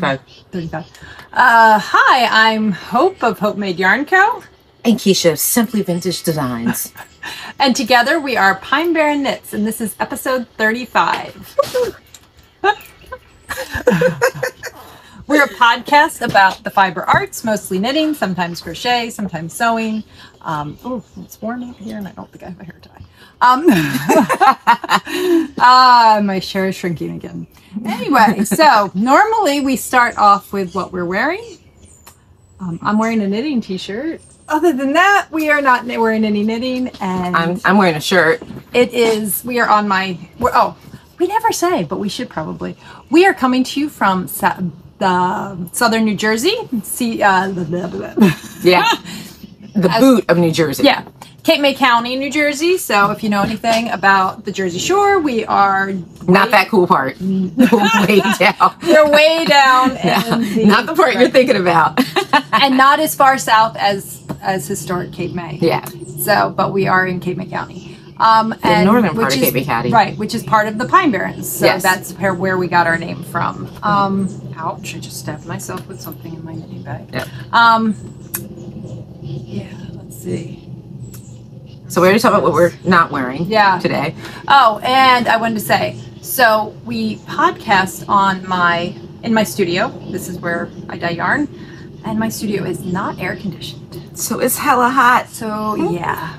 35. 35. Hi, I'm Hope of Hopemade Yarn Co. And Kiesha of Simply Vintage Designs. And together we are Pine Barren Knits, and this is episode 35. We're a podcast about the fiber arts, mostly knitting, sometimes crochet, sometimes sewing. Oh, it's warm out here and I don't think I have a hair tie. My hair is shrinking again. Anyway, so normally we start off with what we're wearing. I'm wearing a knitting t-shirt. Other than that, we are not wearing any knitting, and I'm wearing a shirt. We are on my, we never say, but we should probably. We are coming to you from southern New Jersey. Yeah. The boot of New Jersey. Yeah. Cape May County, New Jersey. So if you know anything about the Jersey Shore, we are not that cool part. Way down. We're way down. Not the part you're thinking about. And not as far south as historic Cape May. Yeah. So, but we are in Cape May County. The northern part of Cape May County. Right, which is part of the Pine Barrens. So yes. That's where we got our name from. Ouch, I just stabbed myself with something in my knitting bag. Yep. Yeah, let's see. So we're going to talk about what we're not wearing today. Oh, and I wanted to say, so we podcast in my studio. This is where I dye yarn. And my studio is not air conditioned. So it's hella hot. So yeah.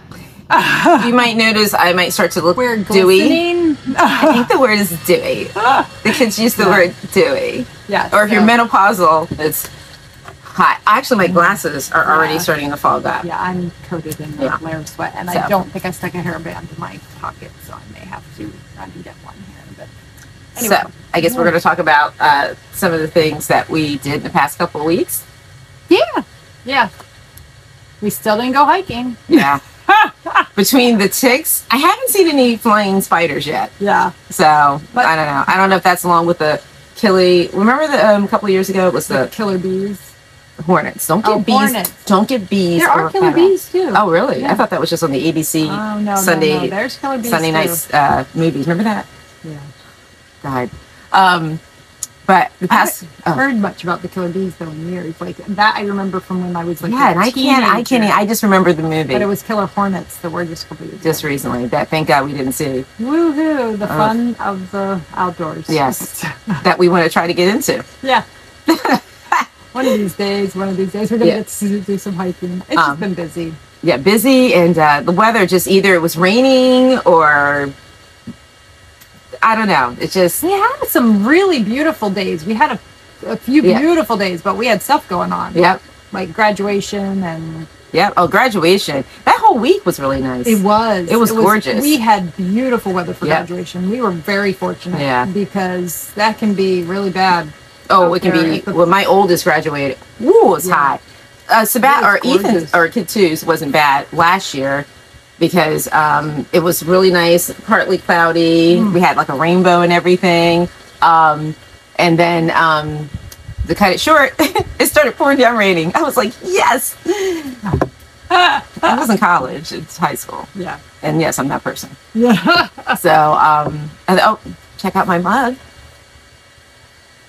You might notice I might start to look we're dewy. I think the word is dewy. The kids use the word dewy. Yeah. Or if you're menopausal, it's hot. Actually, my glasses are already starting to fog up. Yeah, I'm coated in a layer of sweat, and I don't think I stuck a hairband in my pocket, so I may have to run and get one here. But anyway. So I guess we're going to talk about some of the things that we did in the past couple of weeks. Yeah. Yeah. We still didn't go hiking. Yeah. Between the ticks, I haven't seen any flying spiders yet. Yeah. So, but I don't know. I don't know if that's along with the remember a couple of years ago, it was the killer bees? Hornets. Don't get bees. Hornets. Don't get bees. There are killer bees too. Oh, really? Yeah. I thought that was just on the ABC Sunday. No. There's killer bees Sunday too. nights movies. Remember that? Yeah. God. But the past I haven't heard much about the killer bees though in years. Like that, I remember from when I was like and I can't. I just remember the movie. But it was killer hornets that were just completely just recently. That thank God we didn't see. Woohoo! The fun of the outdoors. Yes, that we want to try to get into. Yeah. One of these days, we're gonna get to do some hiking. It's just been busy. Yeah, busy, and the weather just either it was raining or I don't know. It just we had some really beautiful days. We had a few beautiful days, but we had stuff going on. Yep, like graduation and graduation. That whole week was really nice. It was. It was gorgeous. We had beautiful weather for graduation. We were very fortunate because that can be really bad. Oh, it can be. Well, my oldest graduated. Ooh, it was hot. Ethan's or kid two's wasn't bad last year because it was really nice, partly cloudy. We had like a rainbow and everything. And then to cut it short, it started pouring down raining. I was like, yes. I was in college. It's high school. Yeah. And yes, I'm that person. Yeah. So, check out my mug.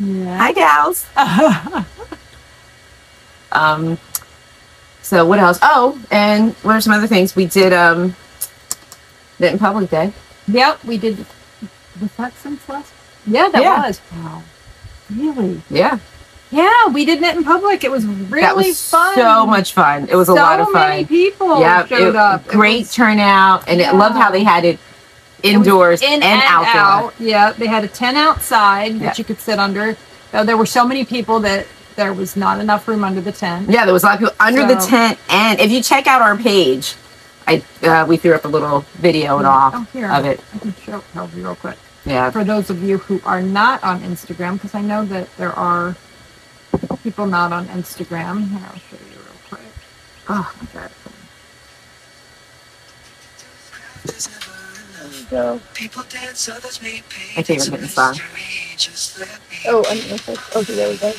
Yeah. Hi, gals. So what else? Oh, and what are some other things we did? Knit in Public Day. Yep, we did. Was that since last? Yeah, that was. Wow. Really? Yeah. Yeah, we did Knit in Public. It was really fun. So much fun. It was a lot of fun. So many people showed up. Great turnout, and I loved how they had it indoors and outdoor. Yeah, they had a tent outside that you could sit under. There were so many people that there was not enough room under the tent. Yeah, there was a lot of people under the tent. And if you check out our page, we threw up a little video and all of it. I can show you real quick. Yeah. For those of you who are not on Instagram, because I know that there are people not on Instagram. Here, I'll show you real quick. Oh, my God. Go. My favorite knitting song. Oh, okay, there we go.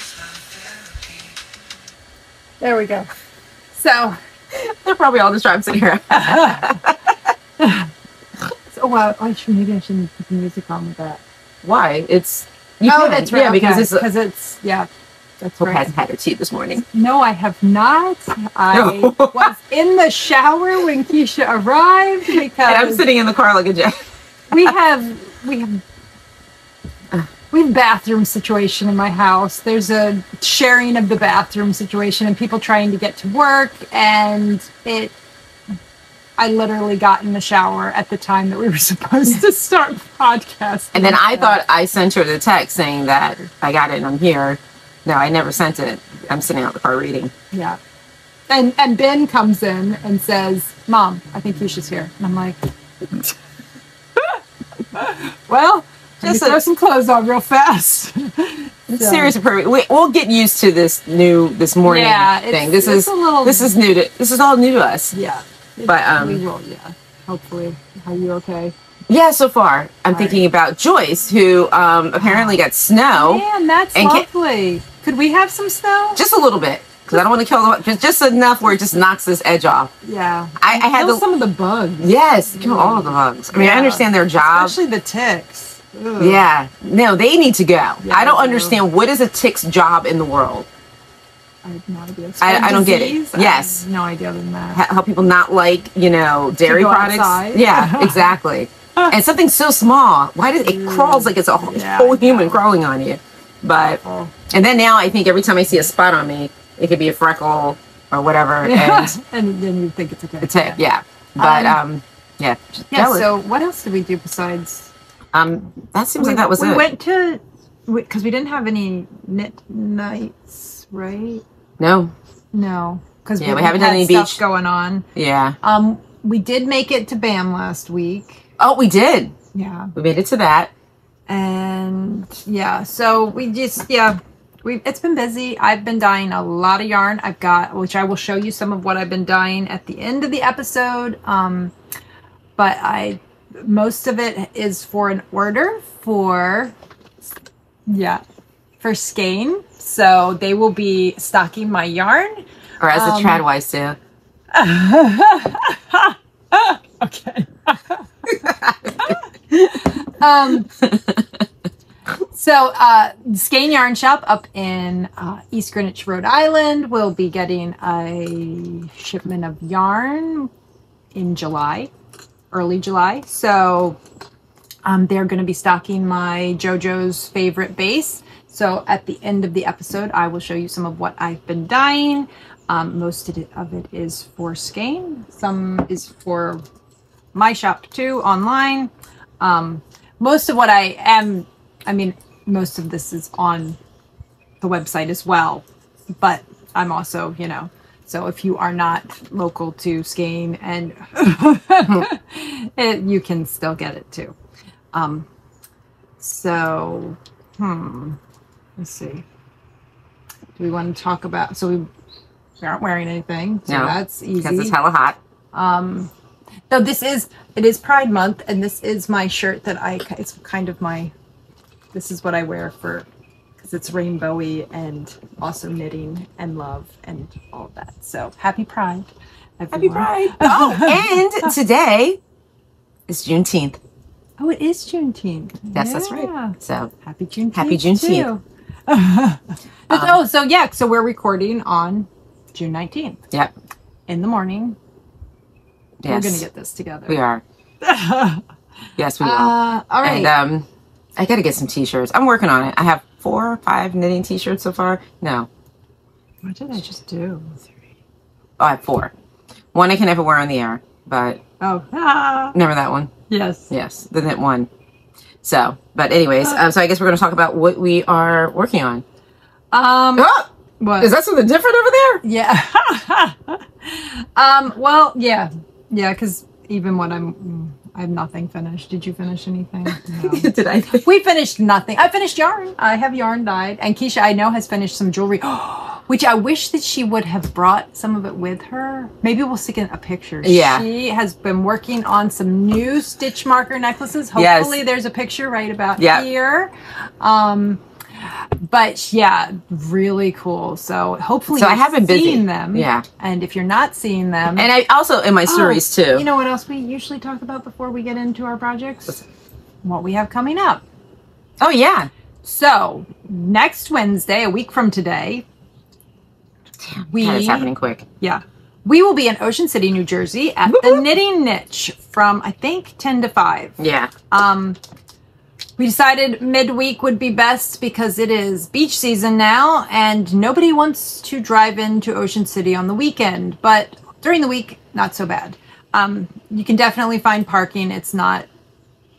There we go. So they're probably all just driving here. So well, maybe I shouldn't put the music on with that. Why? It's that's right. Yeah, because it's That's Hope right. hasn't had her tea this morning. No, I have not. I was in the shower when Kiesha arrived because and I'm sitting in the car like a jack. we have bathroom situation in my house. There's a sharing of the bathroom situation and people trying to get to work, and I literally got in the shower at the time that we were supposed to start podcasting. And then I thought I sent her the text saying that I got it and I'm here. No, I never sent it. I'm sitting out in the car reading. Yeah. And Ben comes in and says, Mom, I think Kiesha's here. And I'm like, well, just throw some clothes on real fast. Seriously, we'll get used to this morning thing. This is all new to us. Yeah. But we will, yeah. Hopefully. Are you okay? Yeah, so far. I'm thinking about Joyce, who apparently got snow. Man, that's lovely. Could we have some snow? Just a little bit. Because I don't want to kill just enough where it just knocks this edge off. Yeah. I had some of the bugs. Yes, kill all of the bugs. I mean, I understand their job. Especially the ticks. Ugh. Yeah. No, they need to go. Yeah, I don't understand what is a tick's job in the world. I have no idea. I don't get it. Yes. I have no idea than that. How people not like, dairy products. Outside. Yeah, exactly. And something so small. Why does it crawls like it's a whole human crawling on you? But and then now I think every time I see a spot on me, it could be a freckle or whatever. And then you think it's okay. A tick, yeah. But yeah. So what else did we do besides? That seems like that was it. We went to because we didn't have any knit nights, right? No, because we haven't done any stuff beach going on. Yeah. We did make it to BAM last week. Oh, we did. Yeah, we made it to that. And so we just it's been busy. I've been dyeing a lot of yarn. Which I will show you some of what I've been dyeing at the end of the episode. But most of it is for an order for Skein. So they will be stocking my yarn. Or as the Tradwives do. Okay. So Skein Yarn Shop up in East Greenwich, Rhode Island will be getting a shipment of yarn in July, early July. So they're going to be stocking my JoJos Favorite base. So at the end of the episode, I will show you some of what I've been dyeing. Most of it is for Skein. Some is for my shop too, online. Most of what most of this is on the website as well. But I'm also, so if you are not local to Skein and you can still get it too. Let's see. Do we want to talk about, so we aren't wearing anything, so that's easy. Because it's hella hot. No, it is Pride Month, and this is my shirt that it's kind of this is what I wear because it's rainbowy and also knitting and love and all of that. So happy Pride, everyone. Happy Pride. Oh, and today is Juneteenth. Oh, it is Juneteenth. Yes, that's right. So happy Juneteenth. Happy Juneteenth. So we're recording on June 19th. Yep. In the morning. Yes. We're going to get this together. We are. Yes, we will. All right. And I got to get some t-shirts. I'm working on it. I have 4 or 5 knitting t-shirts so far. No. What did I just do? 3. Oh, I have 4. One I can never wear on the air, but... Remember that one? Yes. Yes, the knit one. So, but anyways, so I guess we're going to talk about what we are working on. What? Is that something different over there? Yeah. Well, yeah, because even when I have nothing finished. Did you finish anything? No. Did I? We finished nothing. I finished yarn. I have yarn dyed. And Kiesha, I know, has finished some jewelry, which I wish that she would have brought some of it with her. Maybe we'll stick in a picture. Yeah. She has been working on some new stitch marker necklaces. Hopefully there's a picture right about here. But yeah, really cool. So hopefully I haven't seen them. Yeah. And if you're not seeing them. And I also in my stories too. You know what else we usually talk about before we get into our projects? What we have coming up. Oh yeah. So next Wednesday, a week from today, it's happening quick. Yeah. We will be in Ocean City, New Jersey at the Knitting Niche from, I think, 10 to 5. Yeah. We decided midweek would be best because it is beach season now and nobody wants to drive into Ocean City on the weekend. But during the week, not so bad. You can definitely find parking. It's not,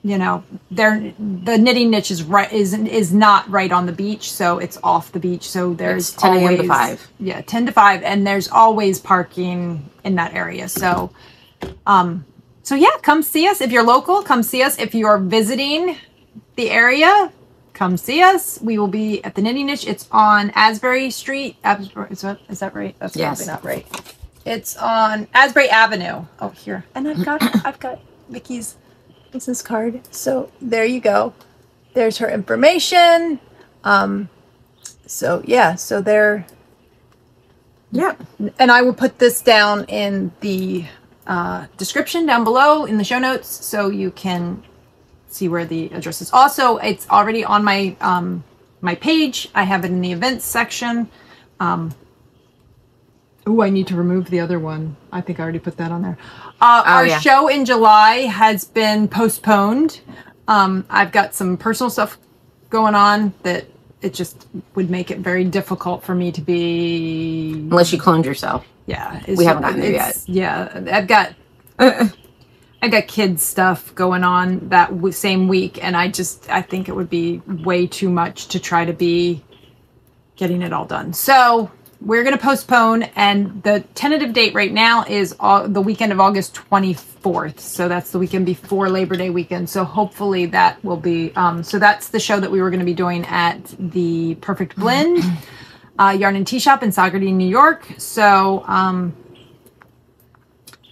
you know, the Knitting Niche is not right on the beach, so it's off the beach. So there's 10 a.m. to 5. Yeah, 10 to 5, and there's always parking in that area. So, so yeah, come see us if you're local. Come see us if you're visiting the area. Come see us. We will be at the Knitting Niche. It's on Asbury Street. Is that right? That's probably not right. It's on Asbury Avenue. Oh, here, and I've got Vicky's business card. So there you go. There's her information. So yeah, so there. Yeah. And I will put this down in the description down below in the show notes so you can see where the address is. Also, it's already on my my page. I have it in the events section. Oh, I need to remove the other one. I think I already put that on there. Our show in July has been postponed. I've got some personal stuff going on that it just would make it very difficult for me to be... Unless you cloned yourself. Yeah. We haven't gotten there yet. Yeah. I've got kids stuff going on that same week, and I think it would be way too much to try to be getting it all done. So we're going to postpone, and the tentative date right now is the weekend of August 24th. So that's the weekend before Labor Day weekend. So hopefully that will be, so that's the show that we were going to be doing at the Perfect Blend Yarn and Tea Shop in Saugerty, New York. So,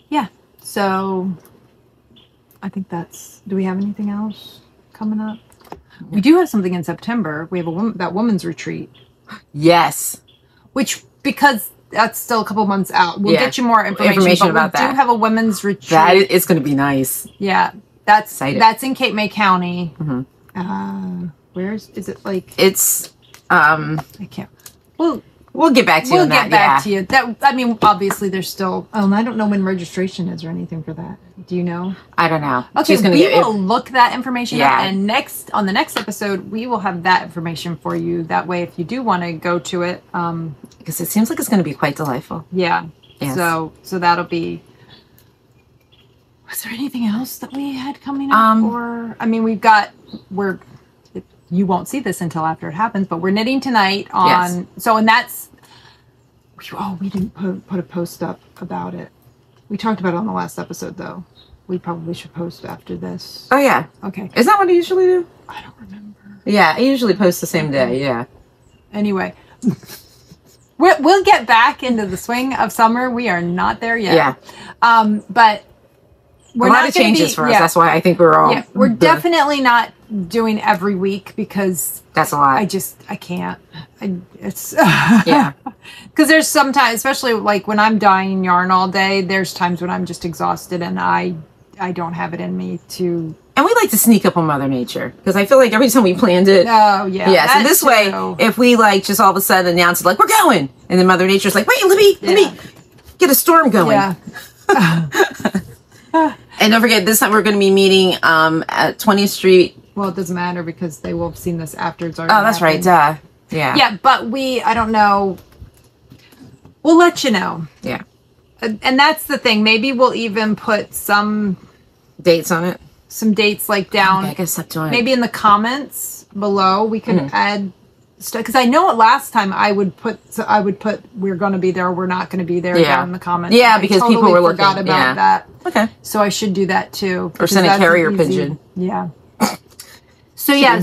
yeah, so I think do we have anything else coming up? We do have something in September. We have that women's retreat. Yes. Which, because that's still a couple months out, we'll get you more information about that. We do have a women's retreat. That it's going to be nice. Yeah, that's in Cape May County. Mm-hmm. Is it like? It's I can't. We'll get back to you on that. We'll get back to you. That, I mean, obviously there's still. I don't know when registration is or anything for that. Do you know? I don't know. Okay, we will look that information up, and on the next episode, we will have that information for you. That way, if you do want to go to it, because it seems like it's going to be quite delightful. Yeah. Yes. So that'll be. Was there anything else that we had coming up? Or I mean, you won't see this until after it happens, but we're knitting tonight on. Yes. So and that's. Oh, we didn't put a post up about it. We talked about it on the last episode, though. We probably should post after this. Oh, yeah. Okay. Is that what I usually do? I don't remember. Yeah, I usually post the same day, yeah. Anyway. We'll get back into the swing of summer. We are not there yet. Yeah. But we're a lot of changes for us. That's why I think we're all... Yeah, we're definitely not doing every week because... That's a lot. I can't. It's... yeah. Because there's sometimes, especially like when I'm dyeing yarn all day, there's times when I'm just exhausted and I don't have it in me to... And we like to sneak up on Mother Nature because I feel like every time we planned it... Oh, yeah. Yeah, so this way, if we like just all of a sudden announce it, like, we're going! And then Mother Nature's like, wait, let me get a storm going. Yeah. And don't forget, this time we're going to be meeting at 20th Street. Well, it doesn't matter because they will have seen this after it's already that's happened. right. Yeah. Yeah, but I don't know. We'll let you know. Yeah. And that's the thing. Maybe we'll even put some... dates on it. Some dates like down. I guess up maybe in the comments below we could add stuff. Because I know last time I would put we're going to be there or we're not going to be there down in the comments. Yeah, because people were looking. Forgot about that. Okay. So I should do that too. Or send a carrier pigeon. Yeah. So yeah,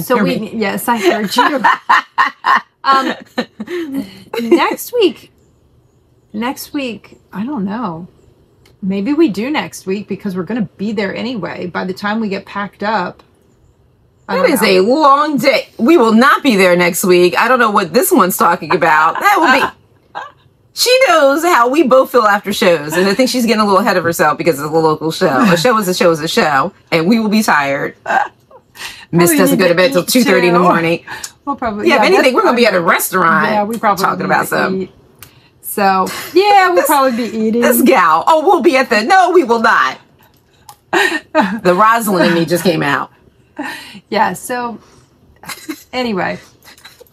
yes, I heard you. Next week, I don't know. Maybe we do next week because we're going to be there anyway. By the time we get packed up. That is a long day. We will not be there next week. I don't know what this one's talking about. That will be... She knows how we both feel after shows. And I think she's getting a little ahead of herself because it's a local show. A show is a show is a show. And we will be tired. Miss doesn't go to bed till 2:30 in the morning. We'll probably if anything, we're gonna be at a restaurant. Yeah, we probably talking about something. So yeah, we'll probably be eating. This gal. Oh, we'll be at the. No, we will not. The Rosalind in me just came out. Yeah. So anyway,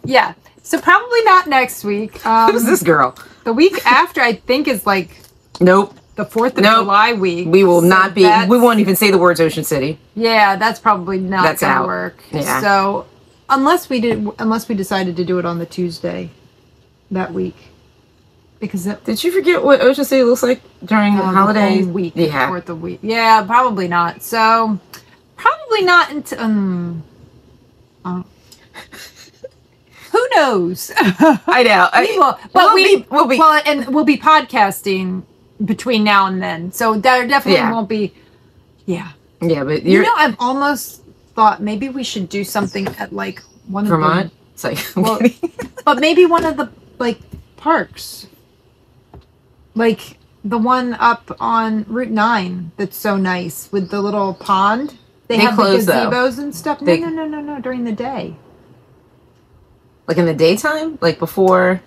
yeah. So probably not next week. Who's this girl? The week after, I think, is like. Nope. The 4th of July week. We will not be. We won't even say the words Ocean City. Yeah, that's probably not going to work. Yeah. So unless we decided to do it on the Tuesday that week. Because did you forget what Ocean City looks like during the holiday week? Yeah, 4th of week. Yeah, probably not. So probably not until. Who knows? I know. We'll be podcasting between now and then, so there definitely won't be. Yeah. Yeah, but I've almost thought maybe we should do something at like one of Vermont. But maybe one of the like parks. Like the one up on Route 9 that's so nice with the little pond. They have the gazebos and stuff. No, during the day. Like in the daytime? Like before?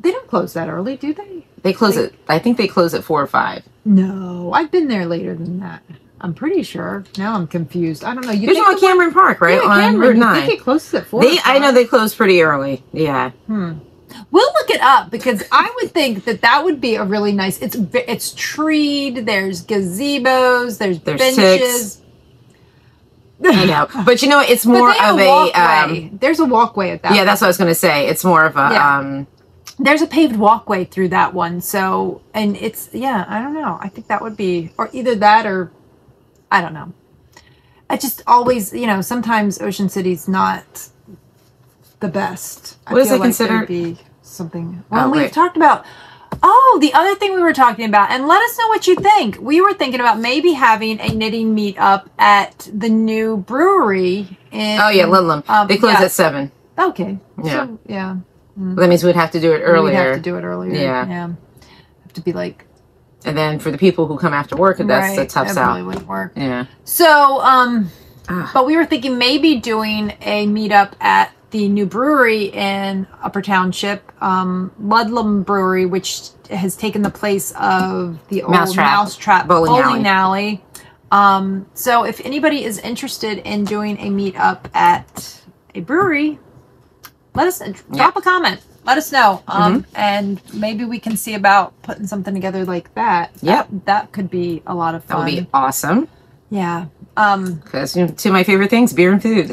They don't close that early, do they? They close it. I think they close at 4 or 5. No, I've been there later than that. I'm pretty sure. Now I'm confused. I don't know. You're on Cameron Park, right? Yeah, on Route 9. I think it closes at 4. I know they close pretty early. Yeah. We'll look it up because I would think that would be a really nice. It's treed. There's gazebos. There's benches. I know, but it's more of a. There's a walkway at that. Yeah, that's what I was going to say. It's more of a. There's a paved walkway through that one. So, and it's I don't know. I think that would be, or either that or, I don't know. I just always, sometimes Ocean City's not the best. What is it considered? Be something. Well, we've talked about. Oh, the other thing we were talking about, and let us know what you think. We were thinking about maybe having a knitting meetup at the new brewery in. Oh yeah, Ludlam. They close at 7. Okay. Yeah. So, yeah. That means we'd have to do it earlier. We'd have to do it earlier. Yeah. Have to be like. And then for the people who come after work, that's the tough sell. That really wouldn't work. Yeah. So, but we were thinking maybe doing a meetup at the new brewery in Upper Township, Ludlam Brewery, which has taken the place of the old Mousetrap Bowling Alley. So if anybody is interested in doing a meetup at a brewery, let us drop a comment. Let us know. And maybe we can see about putting something together like that. Yep. That could be a lot of fun. That would be awesome. Yeah. Because two of my favorite things, beer and food.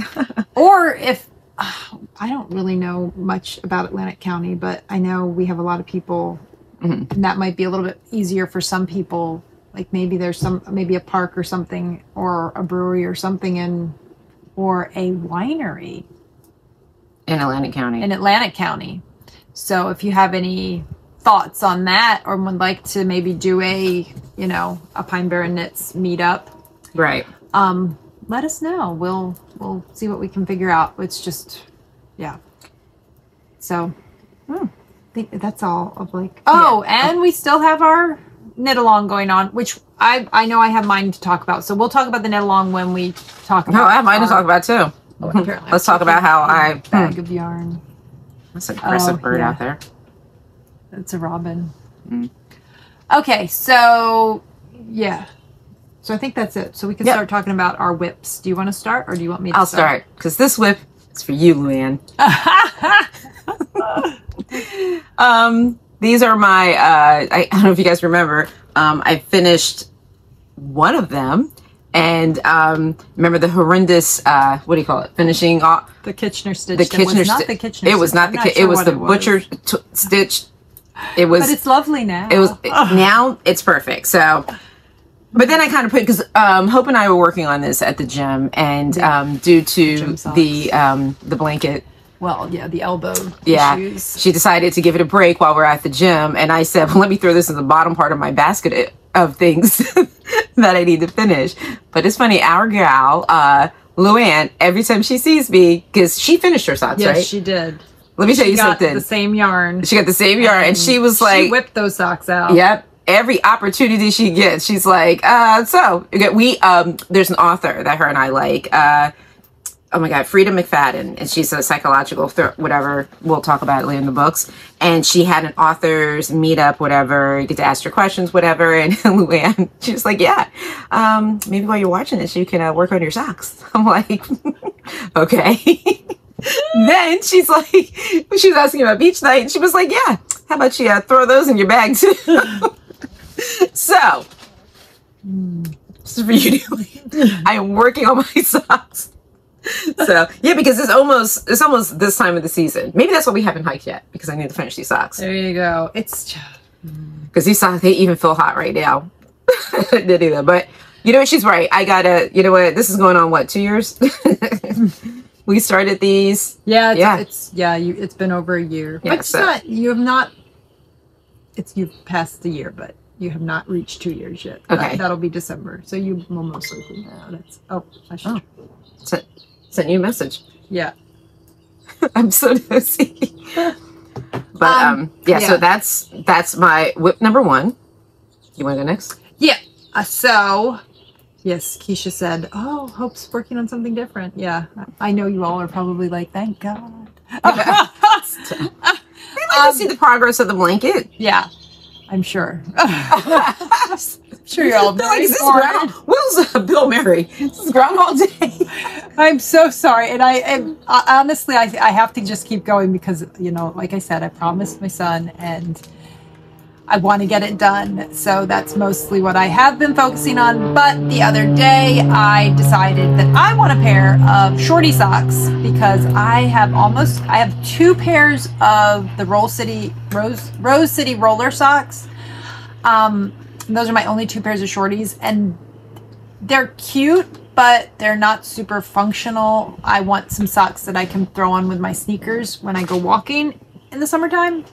Or if I don't really know much about Atlantic County, but I know we have a lot of people, and that might be a little bit easier for some people. Like maybe there's maybe a park or something, or a brewery or something or a winery in Atlantic County. So if you have any thoughts on that, or would like to maybe do a Pine Barren Knits meetup, right? Let us know. We'll see what we can figure out. It's just, So, I think that's all of like. And we still have our Knitalong going on, which I know I have mine to talk about. So we'll talk about the Knitalong when we talk about. No, I have mine to talk about too. Let's talk about how I bag of yarn. That's an aggressive bird out there. It's a robin. Okay, so So I think that's it. So we can start talking about our whips. Do you want to start, or do you want me to I'll start, because this whip is for you, Luann. These are my, I don't know if you guys remember, I finished one of them, and remember the horrendous, what do you call it, finishing off? The Kitchener stitch. The Kitchener stitch. It was not the it was the butcher stitch. It was. But it's lovely now. It was now it's perfect. So. But then I kind of put, because Hope and I were working on this at the gym, and due to the blanket. Well, the elbow issues. She decided to give it a break while we're at the gym, and I said, well, let me throw this in the bottom part of my basket of things that I need to finish. But it's funny, our gal, Luann, every time she sees me, because she finished her socks, right? Yes, she did. Let me tell you something. She got the same yarn. She got the same yarn, and she was like... She whipped those socks out. Yep. every opportunity she gets, she's like, so we there's an author that her and I like, oh my God, Frida McFadden, and she's a psychological whatever. We'll talk about it later in the books. And she had an authors meetup, whatever. You get to ask her questions, whatever. And Luann, she was like, yeah, maybe while you're watching this, you can work on your socks. I'm like, okay. Then she's like, she was asking about beach night, and she was like, yeah, how about you throw those in your bag too? So, this is for you, Dewey. I am working on my socks. So yeah, because it's almost this time of the season. Maybe that's why we haven't hiked yet, because I need to finish these socks. There you go. It's because these socks, they even feel hot right now. Did either, but you know what? She's right. I gotta. You know what? This is going on what, 2 years? We started these. Yeah, it's been over a year. Yeah, but you've passed the year, but you have not reached 2 years yet. Okay, that'll be December. So you will most likely know. I should. Sent you a message. Yeah. I'm so nosy. But yeah, so that's my whip number 1. You want to go next? Yeah. So yes, Kiesha said, oh, Hope's working on something different. Yeah. I know you all are probably like, thank God. They like to see the progress of the blanket. Yeah, I'm sure. Sure, you're all like, is this Will's Bill Murray. This is Groundhog Day. I'm so sorry, and I honestly I have to just keep going because, you know, like I said, I promised my son and I want to get it done. So that's mostly what I have been focusing on. But the other day I decided that I want a pair of shorty socks because I have 2 pairs of the Rose City roller socks. Those are my only 2 pairs of shorties, and they're cute, but they're not super functional. I want some socks that I can throw on with my sneakers when I go walking in the summertime.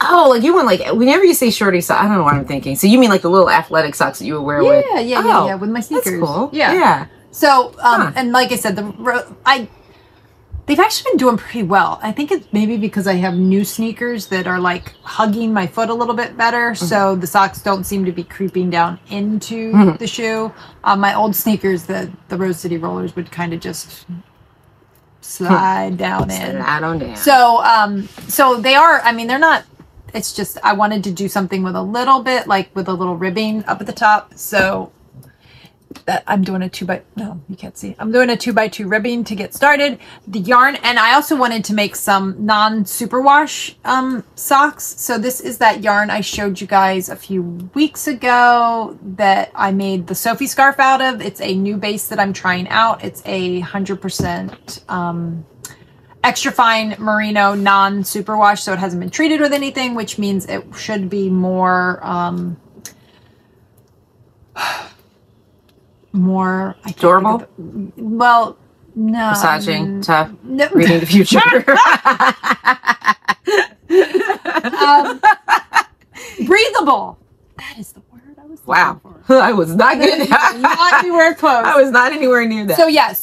Oh, like you want, like, whenever you say shorty socks, I don't know what I'm thinking. So you mean like the little athletic socks that you would wear with? Yeah, with my sneakers. That's cool. Yeah. So, and like I said, they've actually been doing pretty well. I think it's maybe because I have new sneakers that are like hugging my foot a little bit better. So the socks don't seem to be creeping down into the shoe. My old sneakers, the Rose City rollers, would kind of just slide down in. Slide on down. So they are, I mean, they're not, it's just, I wanted to do something with a little ribbing up at the top. So that I'm doing no, you can't see. I'm doing a 2x2 ribbing to get started. The yarn, and I also wanted to make some non-superwash socks. So this is that yarn I showed you guys a few weeks ago that I made the Sophie scarf out of. It's a new base that I'm trying out. It's a 100% extra fine merino non-superwash, so it hasn't been treated with anything, which means it should be more more durable. Well, no. Massaging, tough, reading the future. Breathable. That is the word I was looking for. I was not getting that. Not anywhere close. I was not anywhere near that. So yeah,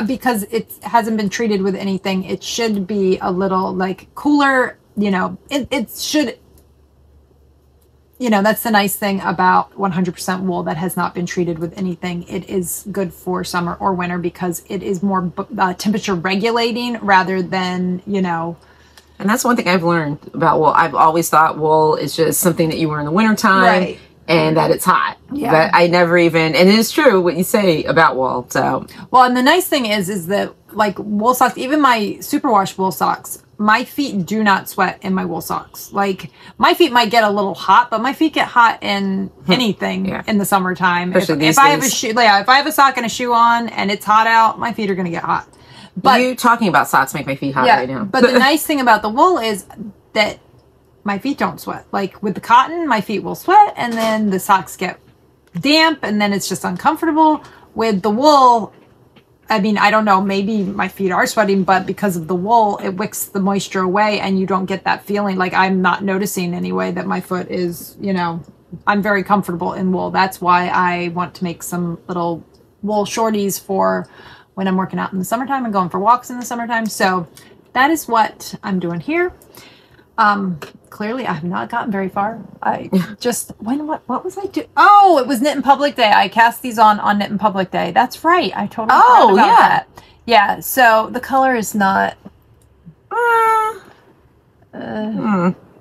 because it hasn't been treated with anything, it should be a little like cooler, you know, it should, you know, that's the nice thing about 100% wool that has not been treated with anything. It is good for summer or winter because it is more temperature regulating rather than, you know. And that's one thing I've learned about wool. I've always thought wool is just something that you wear in the wintertime. Right. And that it's hot. Yeah. But I never even, and it is true what you say about wool. So, well, and the nice thing is that like wool socks, even my superwash wool socks, my feet do not sweat in my wool socks. Like my feet might get a little hot, but my feet get hot in anything in the summertime. If I have a shoe, if I have a sock and a shoe on and it's hot out, my feet are going to get hot. But you talking about socks make my feet hot right now. But the nice thing about the wool is that my feet don't sweat. Like with the cotton, my feet will sweat and then the socks get damp and then it's just uncomfortable. With the wool, I mean, I don't know, maybe my feet are sweating, but because of the wool, it wicks the moisture away and you don't get that feeling. Like I'm not noticing anyway that my foot is, you know, I'm very comfortable in wool. That's why I want to make some little wool shorties for when I'm working out in the summertime and going for walks in the summertime. So that is what I'm doing here. Clearly I have not gotten very far. I just, what was I doing? Oh, it was Knit in Public Day. I cast these on Knit in Public Day. That's right. I totally forgot about that. Yeah, so the color is not,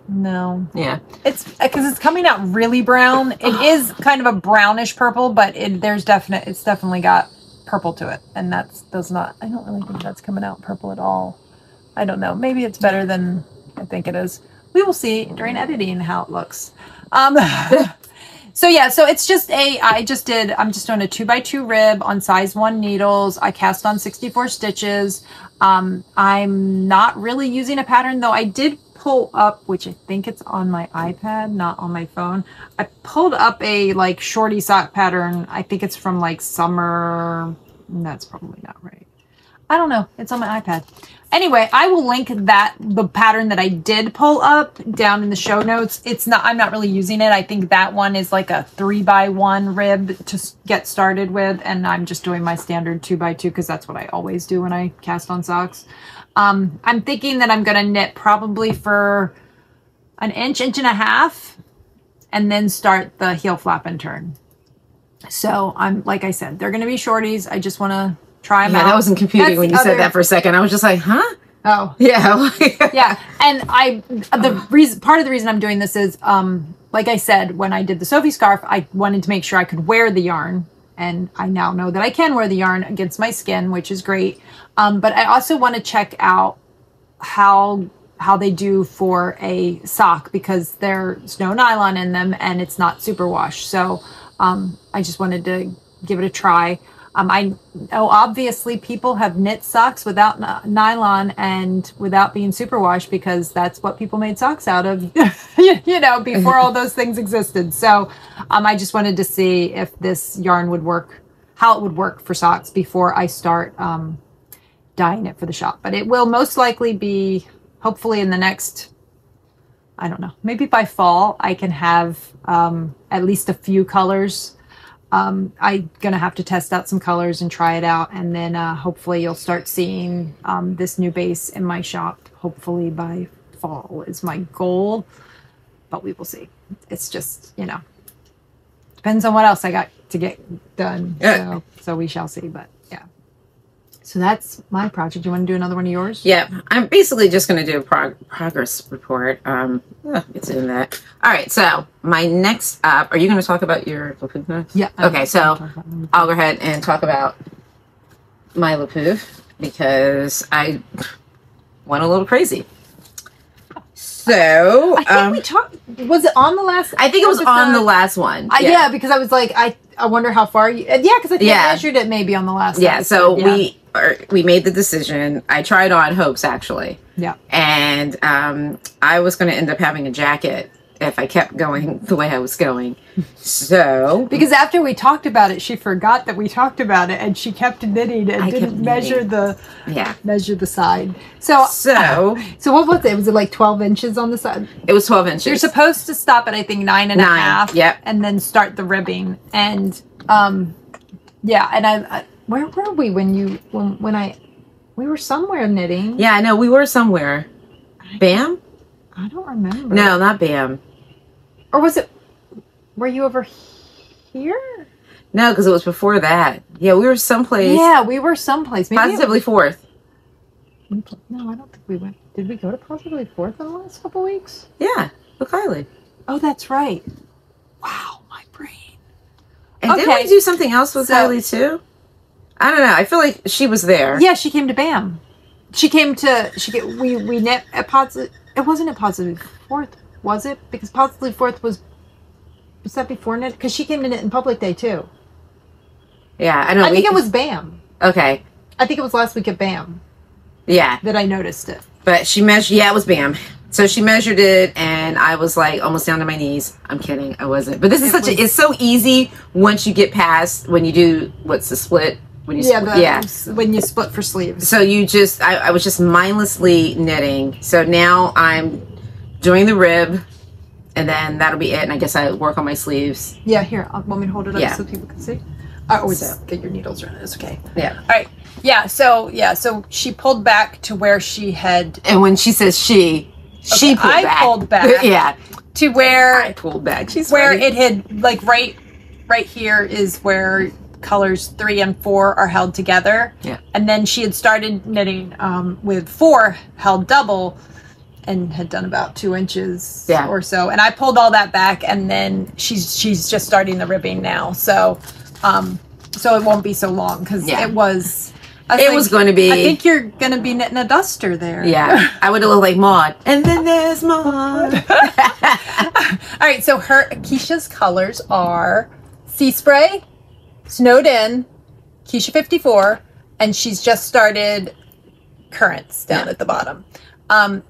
no. Yeah. It's because it's coming out really brown. It is kind of a brownish purple, but it's definitely got purple to it. And I don't really think that's coming out purple at all. I don't know. Maybe it's better than I think it is. We will see during editing how it looks. So yeah, so it's just I'm just doing a 2x2 rib on size 1 needles. I cast on 64 stitches. I'm not really using a pattern, though I did pull up, which I think it's on my iPad, not on my phone. I pulled up a like shorty sock pattern. I think it's from like summer. That's probably not right. I don't know. It's on my iPad. Anyway, I will link the pattern that I did pull up down in the show notes. I'm not really using it. I think that one is like a 3x1 rib to get started with. And I'm just doing my standard 2x2 because that's what I always do when I cast on socks. I'm thinking that I'm going to knit probably for an inch and a half and then start the heel flap and turn. So like I said, they're going to be shorties. I just want to try them out. That wasn't computing when you said that for a second. I was just like, huh? Oh. Yeah. Yeah. And part of the reason I'm doing this is, like I said, when I did the Sophie scarf, I wanted to make sure I could wear the yarn. And I now know that I can wear the yarn against my skin, which is great. But I also want to check out how they do for a sock because there's no nylon in them and it's not superwash. So I just wanted to give it a try. I know obviously people have knit socks without nylon and without being superwash because that's what people made socks out of, before all those things existed. So I just wanted to see if this yarn would work, how it would work for socks before I start dyeing it for the shop. But it will most likely be hopefully in the next, I don't know, maybe by fall I can have at least a few colors. I'm gonna have to test out some colors and try it out, and then hopefully you'll start seeing this new base in my shop hopefully by fall is my goal, but we will see. It's just, depends on what else I got to get done. So we shall see. But yeah, so that's my project. You want to do another one of yours? Yeah, I'm basically just going to do a progress report. It's in that. All right, so my next up, are you going to talk about your Lapoof? Yeah. Okay, so I'll go ahead and talk about my Lapoof because I went a little crazy. So I think we talked. Was it on the last? I think it was on the last one. Yeah, because I was like, I wonder how far you. Yeah, because I think I measured it maybe on the last. Yeah, so we made the decision. I tried on Hope's actually. Yeah. And I was going to end up having a jacket if I kept going the way I was going. So because after we talked about it, she forgot that we talked about it, and she kept knitting and didn't measure the side. So what was it? Was it like 12 inches on the side? It was 12 inches. You're supposed to stop at I think 9.5. Yep. And then start the ribbing. And yeah. And I where were we when we were somewhere knitting? Yeah, I know we were somewhere. Bam? I don't remember. No, not Bam. Or was it? Were you over here? No, because it was before that. Yeah, we were someplace. Yeah, we were someplace. Maybe Positively Fourth. No, I don't think we went. Did we go to Positively Fourth in the last couple weeks? Yeah, with Kylie. Oh, that's right. Wow, my brain. And didn't we do something else with Kylie too? I don't know. I feel like she was there. Yeah, she came to BAM. We knit at Positive. It wasn't at Positive Fourth, was it? Because Positive Fourth was that before knit? Because she came to Knit in Public Day too. Yeah, I know. I think it was BAM. Okay. I think it was last week at BAM. Yeah. That I noticed it. But she measured. Yeah, it was BAM. So she measured it, and I was like almost down to my knees. I'm kidding, I wasn't. But this is it's so easy once you get past when you do what's the split. When you when you split for sleeves. So you just, I was just mindlessly knitting. So now I'm doing the rib, and then that'll be it. And I guess I work on my sleeves. Yeah, here, want me to hold it up so people can see? Get your needles around it. It's okay. Yeah. All right. Yeah. So she pulled back to where she had. And when she says she, She pulled back. Yeah. To where I pulled back. She's where funny. it had like right here is where colors 3 and 4 are held together. Yeah. And then she had started knitting with 4 held double and had done about 2 inches or so. And I pulled all that back, and then she's just starting the ribbing now. So so it won't be so long because it was. It was going to be. I think you're going to be knitting a duster there. Yeah, I would have looked like Maud. And then there's Maud. All right, so Kiesha's colors are Sea Spray, Snowed In, Kiesha 54, and she's just started Currents down at the bottom.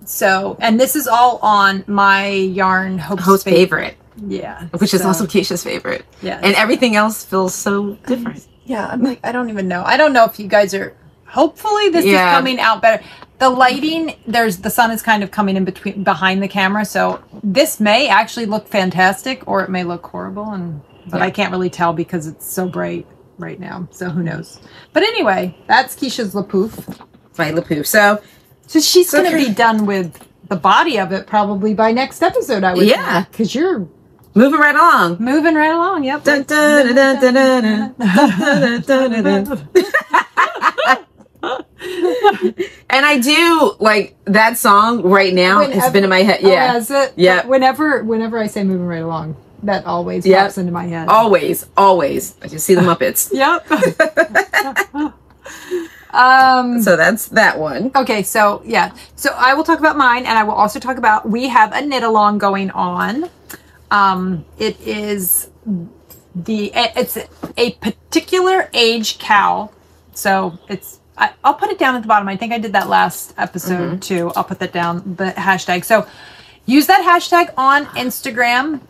So, and this is all on my yarn Hope's favorite. Yeah. Which is also Kiesha's favorite. Yeah. And everything else feels so different. Yeah, I'm like, I don't even know. I don't know if you guys are, hopefully this is coming out better. The lighting, the sun is kind of coming in behind the camera. So this may actually look fantastic, or it may look horrible. But I can't really tell because it's so bright right now. So who knows? But anyway, that's Kiesha's LaPouf. My LaPouf. So she's going to be done with the body of it probably by next episode, I would think. Because you're moving right along. Moving right along, yep. Dun, dun, dun, dun, dun, dun, dun, dun, dun. And I do like that song right now. It's been in my head. Yeah. Has it? Yeah. Whenever I say moving right along, that always pops into my head. Always. I just see the Muppets. Yep. So that's that one. Okay, so so I will talk about mine, and I will also talk about, we have a knit-along going on. It is it's a particular age cow. So I'll put it down at the bottom. I think I did that last episode too. I'll put that down, the hashtag. So use that hashtag on Instagram,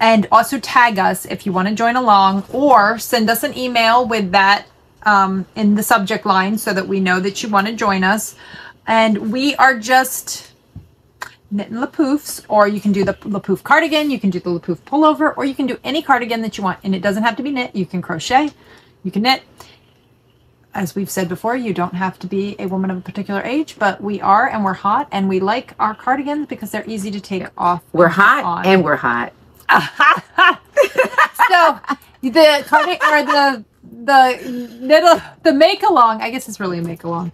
and also tag us if you want to join along, or send us an email with that in the subject line so that we know that you want to join us. And we are just knitting LaPoufs, or you can do the LaPouf cardigan, you can do the LaPouf pullover, or you can do any cardigan that you want. And it doesn't have to be knit. You can crochet, you can knit. As we've said before, you don't have to be a woman of a particular age, but we are, and we're hot, and we like our cardigans because they're easy to take off. We're hot, and we're hot. So the cardigan, or the make along, I guess it's really a make along.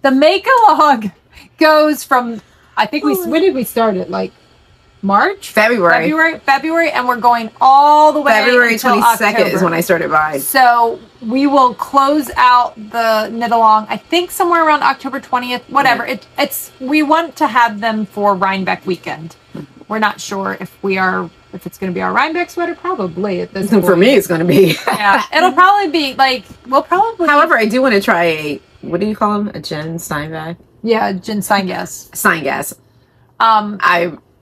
The make along goes from, I think when did we start it? Like March? February, and we're going all the way February until 22nd October. is when I started buying. So we will close out the knit along, I think somewhere around October 20th, whatever. Yeah. We want to have them for Rhinebeck weekend. We're not sure if it's going to be our Rhinebeck sweater, probably at this point. For me, it's going to be. Yeah, it'll probably be like, However, I do want to try what do you call them? A Jen Steinbach? Yeah, Jen Steingas.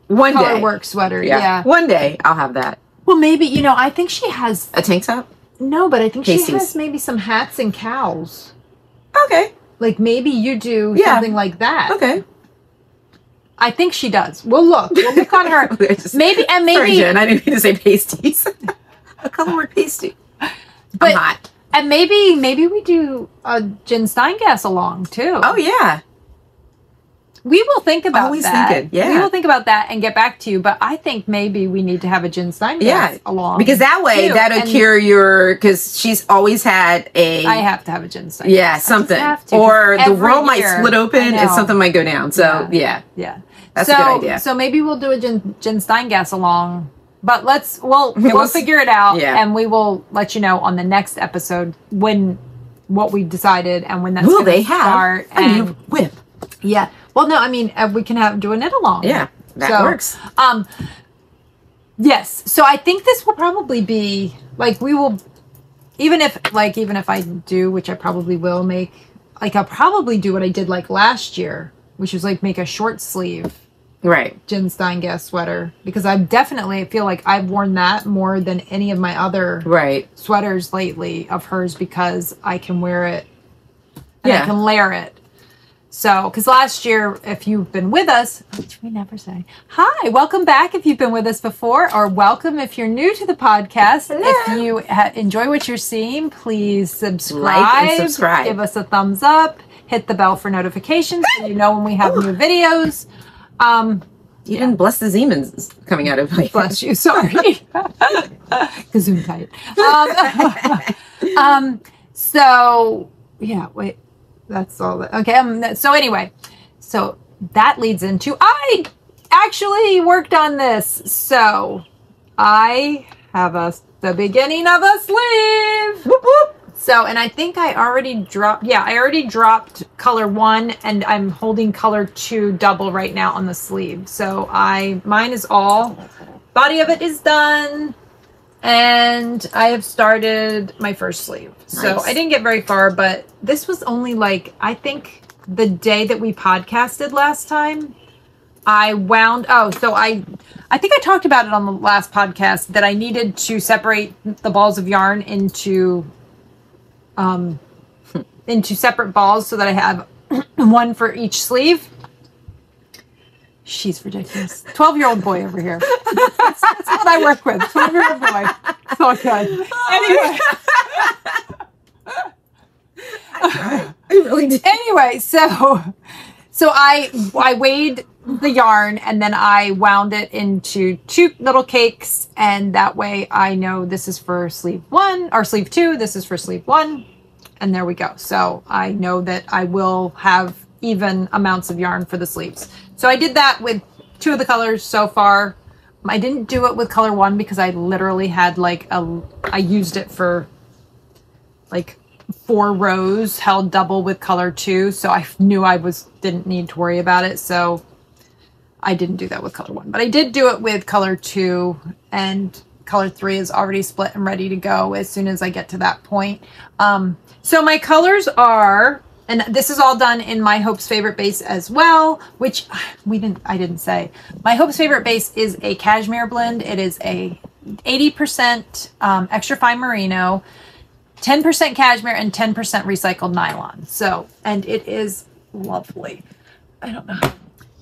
One color day. work sweater, yeah. One day I'll have that. Well, maybe, I think she has a tank top. No, but I think she has maybe some hats and cows. Okay. Like maybe you do something like that. Okay. I think she does. We'll look on her. Maybe. Sorry, Jen, I didn't mean to say pasties. A color work pasty. But, I'm hot. And maybe we do a Jen Steingas along too. Oh yeah. We will think about that. Thinking, yeah. We will think about that and get back to you. But I think maybe we need to have a Jen Steingas along. Because that way, that'll cure because she's always had I have to have a Jen Steingas. Yeah, something. Or the world might split open and something might go down. So, yeah. That's a good idea. So maybe we'll do a Jen Steingas along. But we'll figure it out. Yeah. And we will let you know on the next episode what we decided and when that's going to start. A new whip. Yeah. Well, no, I mean, we can do a knit along. Yeah, that works. Yes. So I think this will probably be like, we will, even if I do, which I probably will I'll probably do what I did like last year, which was like make a short sleeve. Right. Jen Steingas sweater, because I definitely feel like I've worn that more than any of my other sweaters lately of hers, because I can wear it and I can layer it. So, because last year, if you've been with us, which we never say, hi, welcome back if you've been with us before, or welcome if you're new to the podcast. Hello. If you enjoy what you're seeing, please subscribe. Like and subscribe. Give us a thumbs up. hit the bell for notifications so you know when we have new videos. Even bless the demons coming out of my bless you, sorry. Gazoom tight. So yeah, wait, that's all that, okay. So anyway, so that leads into, I actually worked on this. So I have the beginning of a sleeve. Whoop, whoop. So, and I think I already dropped, yeah, I already dropped color 1 and I'm holding color 2 double right now on the sleeve. So mine is all, body of it is done. And I have started my first sleeve. Nice. So I didn't get very far, but this was only like, I think the day that we podcasted last time, I wound, so I think I talked about it on the last podcast that I needed to separate the balls of yarn into separate balls so that I have one for each sleeve. She's ridiculous. 12-year-old boy over here. That's what I work with. 12-year-old boy. So good. Anyway. I really did. Anyway, so I weighed the yarn and then I wound it into 2 little cakes, and that way I know this is for sleeve 1 or sleeve 2, this is for sleeve 1, and there we go. So I know that I will have even amounts of yarn for the sleeves. So I did that with 2 of the colors so far. I didn't do it with color 1 because I literally had like I used it for like 4 rows held double with color 2, so I knew I didn't need to worry about it, so I didn't do that with color 1. But I did do it with color 2, and color 3 is already split and ready to go as soon as I get to that point. So my colors are, and this is all done in my Hope's Favorite base as well, which I didn't say. My Hope's Favorite base is a cashmere blend. It is a 80% extra fine merino, 10% cashmere, and 10% recycled nylon. So, and it is lovely. I don't know.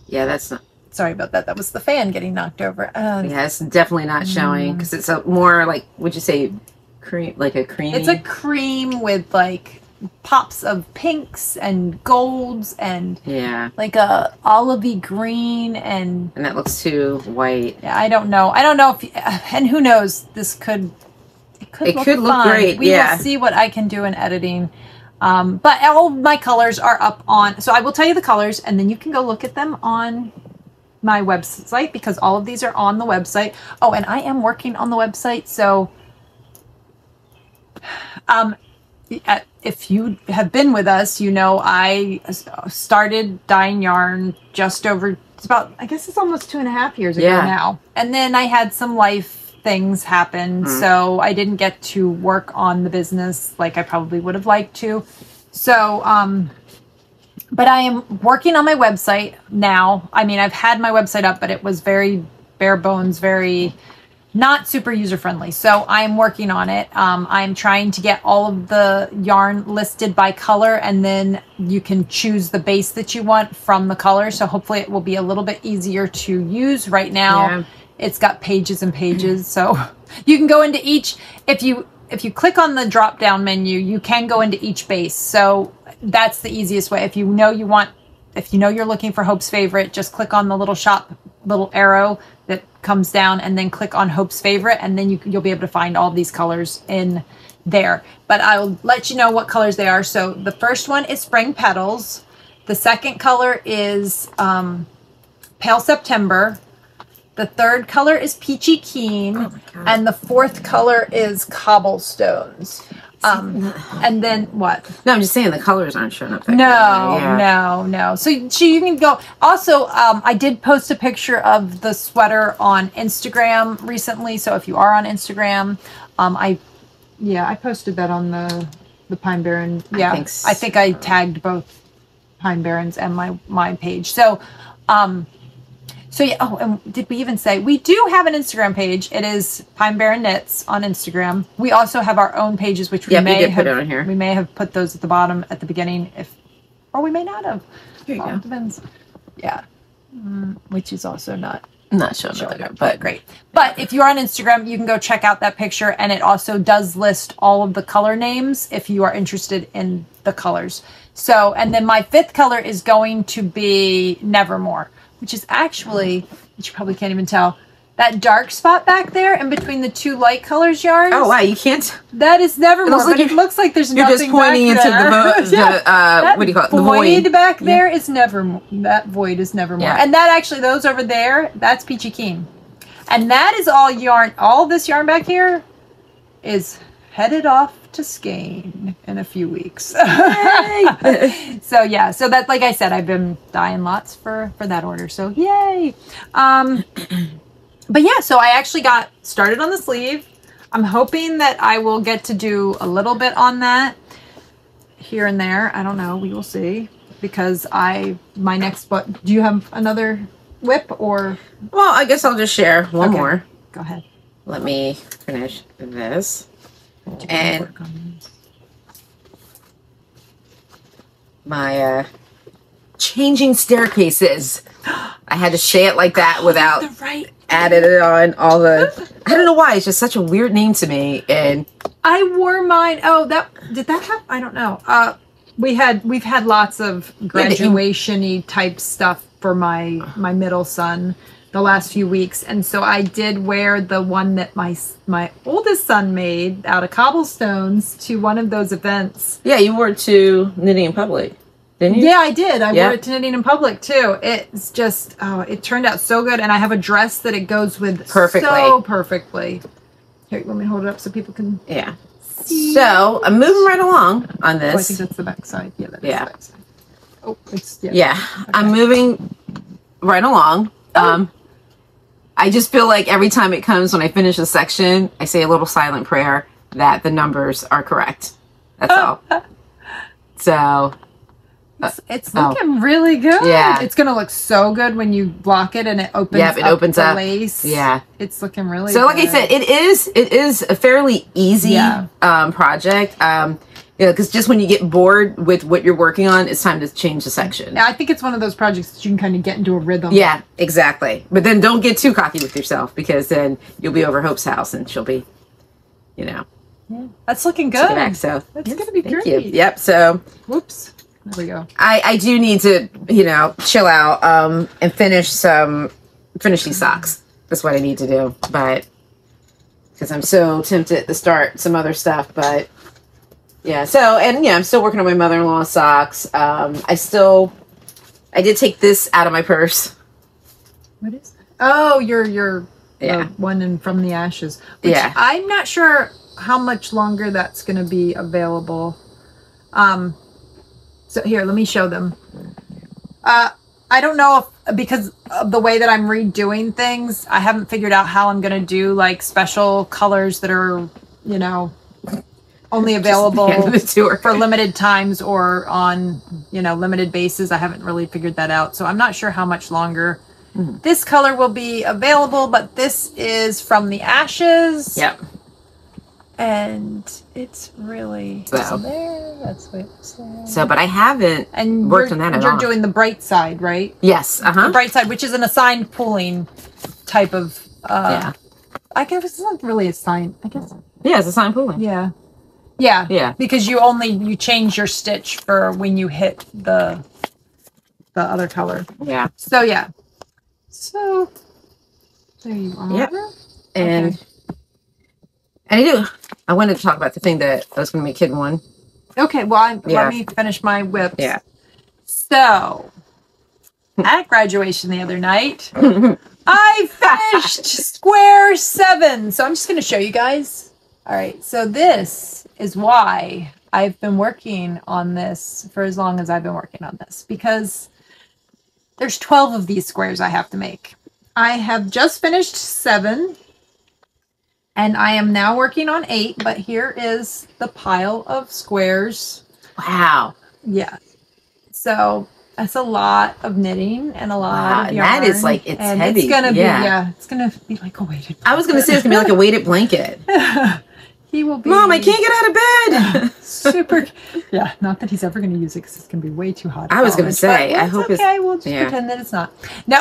Yeah, that's not. Sorry about that. That was the fan getting knocked over. Yeah, it's definitely not showing because it's a more like, would you say, cream, like a creamy? It's a cream with like pops of pinks and golds and like a olivey green and that looks too white. Yeah, I don't know if, and who knows, this could look great. We will see what I can do in editing. But all my colors are up on, so I will tell you the colors and then you can go look at them on my website because all of these are on the website. Oh, and I am working on the website. So if you have been with us, you know I started dyeing yarn just over, it's about, I guess it's almost 2.5 years ago now. And then I had some life things happen, so I didn't get to work on the business like I probably would have liked to. So, but I am working on my website now. I mean, I've had my website up, but it was very bare bones, very not super user-friendly. So I'm working on it. I'm trying to get all of the yarn listed by color, and then you can choose the base that you want from the color. So hopefully it will be a little bit easier to use. Right now, it's got pages and pages. So you can go into each, if you click on the drop-down menu, you can go into each base. So that's the easiest way. If you know you're looking for Hope's Favorite, just click on the little shop, little arrow that comes down, and then click on Hope's Favorite, and then you'll be able to find all of these colors in there. But I'll let you know what colors they are. So the first one is Spring Petals. The second color is Pale September. The third color is Peachy Keen, and the fourth color is Cobblestones. And then what? No, I'm just saying the colors aren't showing up. No. So you can go. Also, I did post a picture of the sweater on Instagram recently. So if you are on Instagram, I posted that on the Pine Barren. Yeah, I think I tagged both Pine Barrens and my page. So, so yeah, oh, and did we even say, we do have an Instagram page. It is Pine Barren Knits on Instagram. We also have our own pages, which we may have put on here. We may have put those at the bottom at the beginning, or we may not have. Here you go. Depends. Yeah. Which is also not showing up, but great. But if you're on Instagram, you can go check out that picture, and it also does list all of the color names if you are interested in the colors. So, and then my 5th color is going to be Nevermore, which is actually, which you probably can't even tell, that dark spot back there in between the 2 light colors yarns. Oh wow, you can't. That is Nevermore, but it looks like there's nothing. You're just pointing into the what do you call it? The void back there is Nevermore. That void is Nevermore, and that actually, those over there, that's Peachy Keen, and that is all yarn. All this yarn back here is headed off to Skein in a few weeks. So yeah, so that, like I said, I've been dying lots for that order. So yay. But yeah, so I actually got started on the sleeve. I'm hoping that I will get to do a little bit on that here and there. I don't know. We will see. Because my next, but do you have another whip or? Well, I guess I'll just share one more. Go ahead. Let me finish this. And my changing staircases. I had to say it like that without added it on all the. I don't know why. It's just such a weird name to me. And I wore mine. Oh, did that have? I don't know. We've had lots of graduation-y type stuff for my middle son the last few weeks, and so I did wear the one that my oldest son made out of cobblestones to one of those events. Yeah, you wore it to Knitting in Public, didn't you? Yeah, I did. I wore it to Knitting in Public too. It's just, it turned out so good, and I have a dress that it goes with so perfectly. Here, you want me to hold it up so people can? Yeah. So I'm moving right along on this. Oh, I think that's the back side. Yeah, that is the back side. Oh, it's Okay. I'm moving right along. I just feel like every time it comes, when I finish a section, I say a little silent prayer that the numbers are correct. That's all. So it's looking really good. Yeah, it's gonna look so good when you block it and it opens. Yep, it opens up. Lace. Yeah, it's looking really. So, good. like I said, it is a fairly easy project. Because just when you get bored with what you're working on, it's time to change the section. Yeah, I think it's one of those projects that you can kind of get into a rhythm. Yeah, exactly. But then don't get too cocky with yourself, because then you'll be over Hope's house and she'll be, Yeah, that's looking good. Back, so that's gonna be great. Thank you. Yep. So. Whoops. There we go. I do need to, chill out and finish these socks. That's what I need to do. But because I'm so tempted to start some other stuff, but yeah. So, and I'm still working on my mother-in-law's socks. I did take this out of my purse. What is that? Oh, your one from the ashes. Which I'm not sure how much longer that's going to be available. So here, let me show them. I don't know if, because of the way that I'm redoing things, I haven't figured out how I'm going to do like special colors that are, only available for limited times or on, limited bases. I haven't really figured that out. So I'm not sure how much longer this color will be available, but this is from the ashes. Yep. And it's really so there. That's what it's there. So, but I haven't worked on that at all. You're doing the Brightside, right? Yes. The Brightside, which is an assigned pooling type of. I guess it's not really assigned. I guess. Yeah, it's assigned pooling. Yeah. Yeah. Because you change your stitch for when you hit the other color. Yeah. So yeah. So there you are. Yep. And. And I wanted to talk about the thing that I was going to make Kid one. Okay, well, let me finish my whips. Yeah. So, at graduation the other night, I finished square 7. So I'm just going to show you guys. All right, so this is why I've been working on this for as long as I've been working on this. Because there's 12 of these squares I have to make. I have just finished 7. And I am now working on 8, but here is the pile of squares. Wow. Yeah. So that's a lot of knitting and a lot of yarn. That is like, it's heavy. It's going to be, it's going to be like a weighted blanket. I was going to say it's going to be like a weighted blanket. He will be. Mom, I can't get out of bed. Super. Yeah, not that he's ever going to use it because it's going to be way too hot. I was going to say, I hope it's okay. We'll just pretend that it's not. No.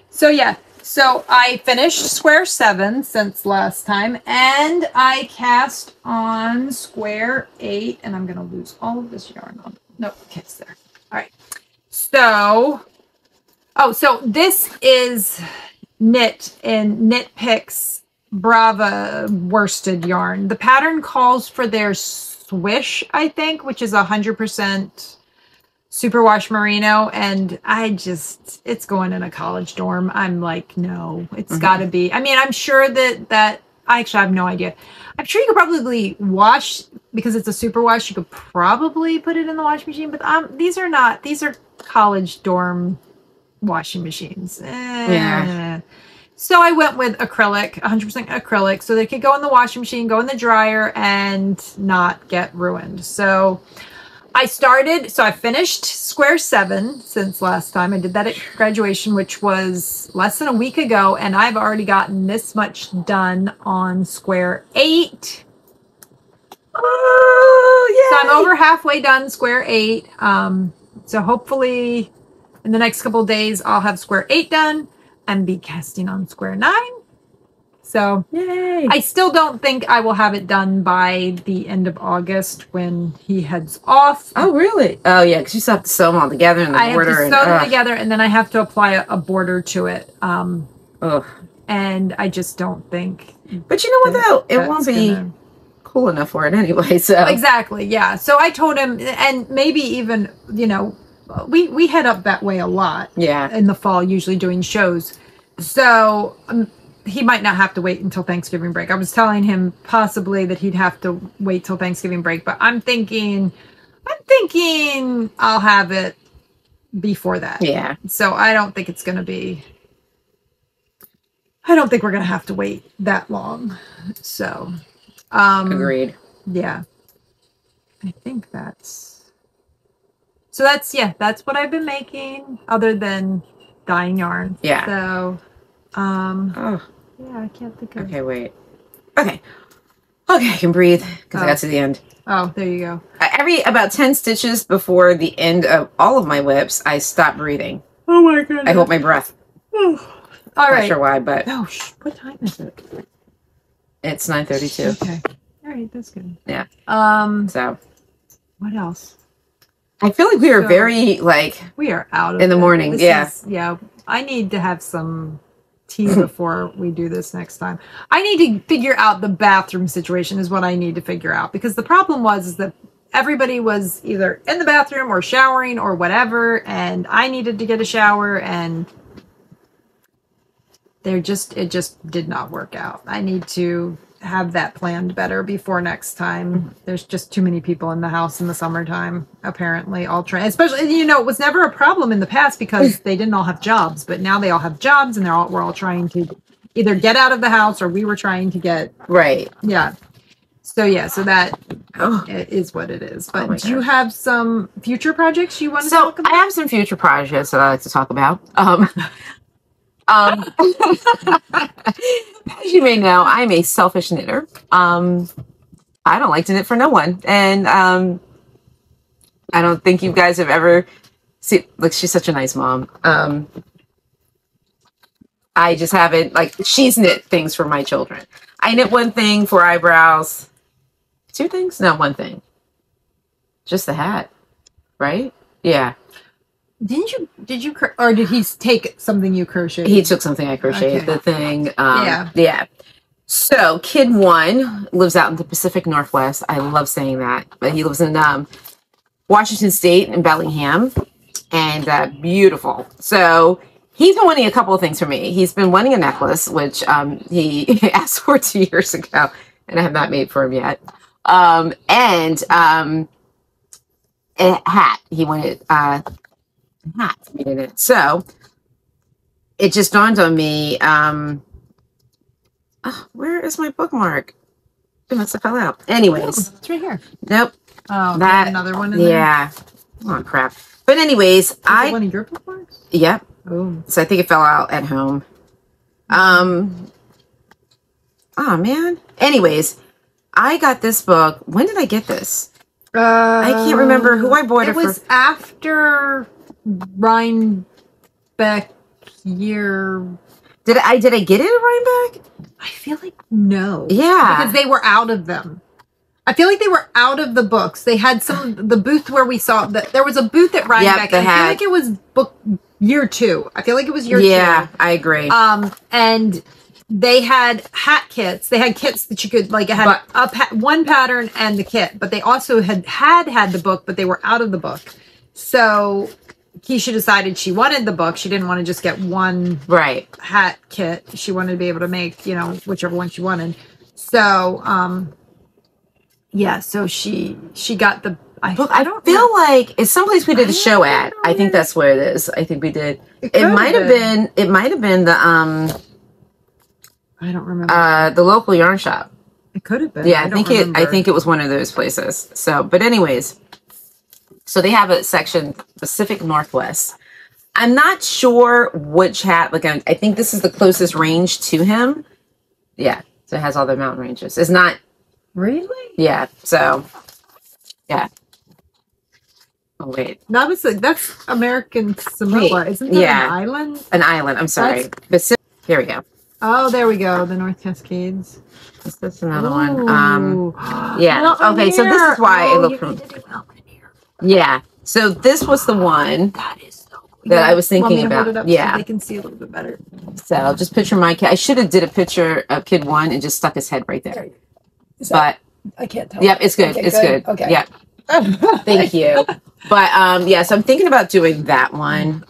So yeah. So I finished square 7 since last time, and I cast on square 8, and I'm going to lose all of this yarn on. Nope, okay, it's there. All right. So, so this is knit in Knitpicks Brava worsted yarn. The pattern calls for their Swish, I think, which is 100% superwash merino, and it's going in a college dorm. I'm like, no, it's got to be. I mean, I'm sure that I actually have no idea. I'm sure you could probably wash, because it's a superwash, you could probably put it in the washing machine, but these are college dorm washing machines. Yeah. So I went with acrylic, 100% acrylic, so they could go in the washing machine, go in the dryer, and not get ruined. So I finished square 7 since last time. I did that at graduation, which was less than a week ago, and I've already gotten this much done on square 8. Oh, yeah. So I'm over halfway done square 8. So hopefully in the next couple of days, I'll have square 8 done and be casting on square 9. So yay. I still don't think I will have it done by the end of August when he heads off. Oh, really? Oh, yeah, because you still have to sew them all together in the border. I have to sew them together, and then I have to apply a border to it. And I just don't think... But you know what, though? It won't be cool enough for it anyway, so... Exactly, yeah. So I told him, and maybe even, you know, we head up that way a lot. Yeah. In the fall, usually doing shows. So... he might not have to wait until Thanksgiving break. I was telling him possibly that he'd have to wait till Thanksgiving break, but I'm thinking I'll have it before that. Yeah. So I don't think it's going to be, I don't think we're going to have to wait that long. So, agreed. Yeah. I think that's what I've been making other than dyeing yarn. Yeah. So, yeah, I can't think of... Okay, wait. Okay, I can breathe, because I got to the end. Oh, there you go. About 10 stitches before the end of all of my whips, I stop breathing. Oh my goodness. I hold my breath. Oh. All right. Not sure why, but... Oh, what time is it? It's 9:32. Okay. All right, that's good. Yeah. So... What else? I feel like we are very, like... We are out of in the morning, yeah. Yeah. I need to have some... tea before we do this next time. I need to figure out the bathroom situation is what I need to figure out, because the problem is that everybody was either in the bathroom or showering or whatever, and I needed to get a shower, and it just did not work out. I need to have that planned better before next time. There's just too many people in the house in the summertime, apparently, all trying, especially, you know, it was never a problem in the past because they didn't all have jobs, but now they all have jobs, and we're all trying to either get out of the house, or we were trying to get right. Yeah. So yeah, so that is what it is. But do you have some future projects you want to talk about? I have some future projects that I like to talk about. As you may know, I'm a selfish knitter. I don't like to knit for no one. And I don't think you guys have ever seen, like, she's such a nice mom. I just haven't, like, she's knit things for my children. I knit one thing for eyebrows. 2 things? No, 1 thing. Just the hat, right? Yeah. Did you or did he take something you crocheted? He took something I crocheted. Okay. The thing. Yeah. So kid 1 lives out in the Pacific Northwest. I love saying that, but he lives in Washington State in Bellingham, and beautiful. So he's been wanting a couple of things from me. He's been wanting a necklace, which he asked for 2 years ago, and I have not made for him yet. And a hat. He wanted hat made in it. So it just dawned on me, where is my bookmark? It must have fell out. Anyways. Oh, it's right here. Nope. Oh, that another one in there? Yeah. Oh, crap. But anyways, is it one of your bookmarks? Yep. Oh. So I think it fell out at home. Oh, man. Anyways, I got this book. When did I get this? I can't remember who I bought it for. It was after Rhinebeck year. Did I get it at Rhinebeck? I feel like no. Yeah. Because they were out of them. I feel like they were out of the books. They had the booth where we saw that there was a booth at Rhinebeck. I feel like it was book year 2. I feel like it was year 2. Yeah, I agree. And they had hat kits. They had kits that you could like, it had one pattern and the kit, but they also had the book, but they were out of the book. So Kiesha decided she wanted the book. She didn't want to just get one hat kit. She wanted to be able to make, you know, whichever one she wanted. So, yeah, so she got the book. I don't feel like it's someplace we did a show at. I think that's where it is. I think we did. It might have been. It might have been the I don't remember. The local yarn shop. It could have been. Yeah, I think it was one of those places. So, but anyways, so they have a section Pacific Northwest. I'm not sure which hat. Like, I think this is the closest range to him. Yeah, so it has all the mountain ranges. It's not really. Yeah. So, yeah. Oh wait. No, that's American Samoa, isn't that an island? An island. I'm sorry. Here we go. Oh, there we go. The North Cascades. That's another one. Yeah. Okay, so this is why it looked from. Yeah. So this was the one that I was thinking about. Yeah. So they can see a little bit better. So I'll just picture my kid. I should have did a picture of kid 1 and just stuck his head right there. But I can't tell. Yep, it's good. Okay, it's good. Okay. Yep. Thank you. But yeah, so I'm thinking about doing that one.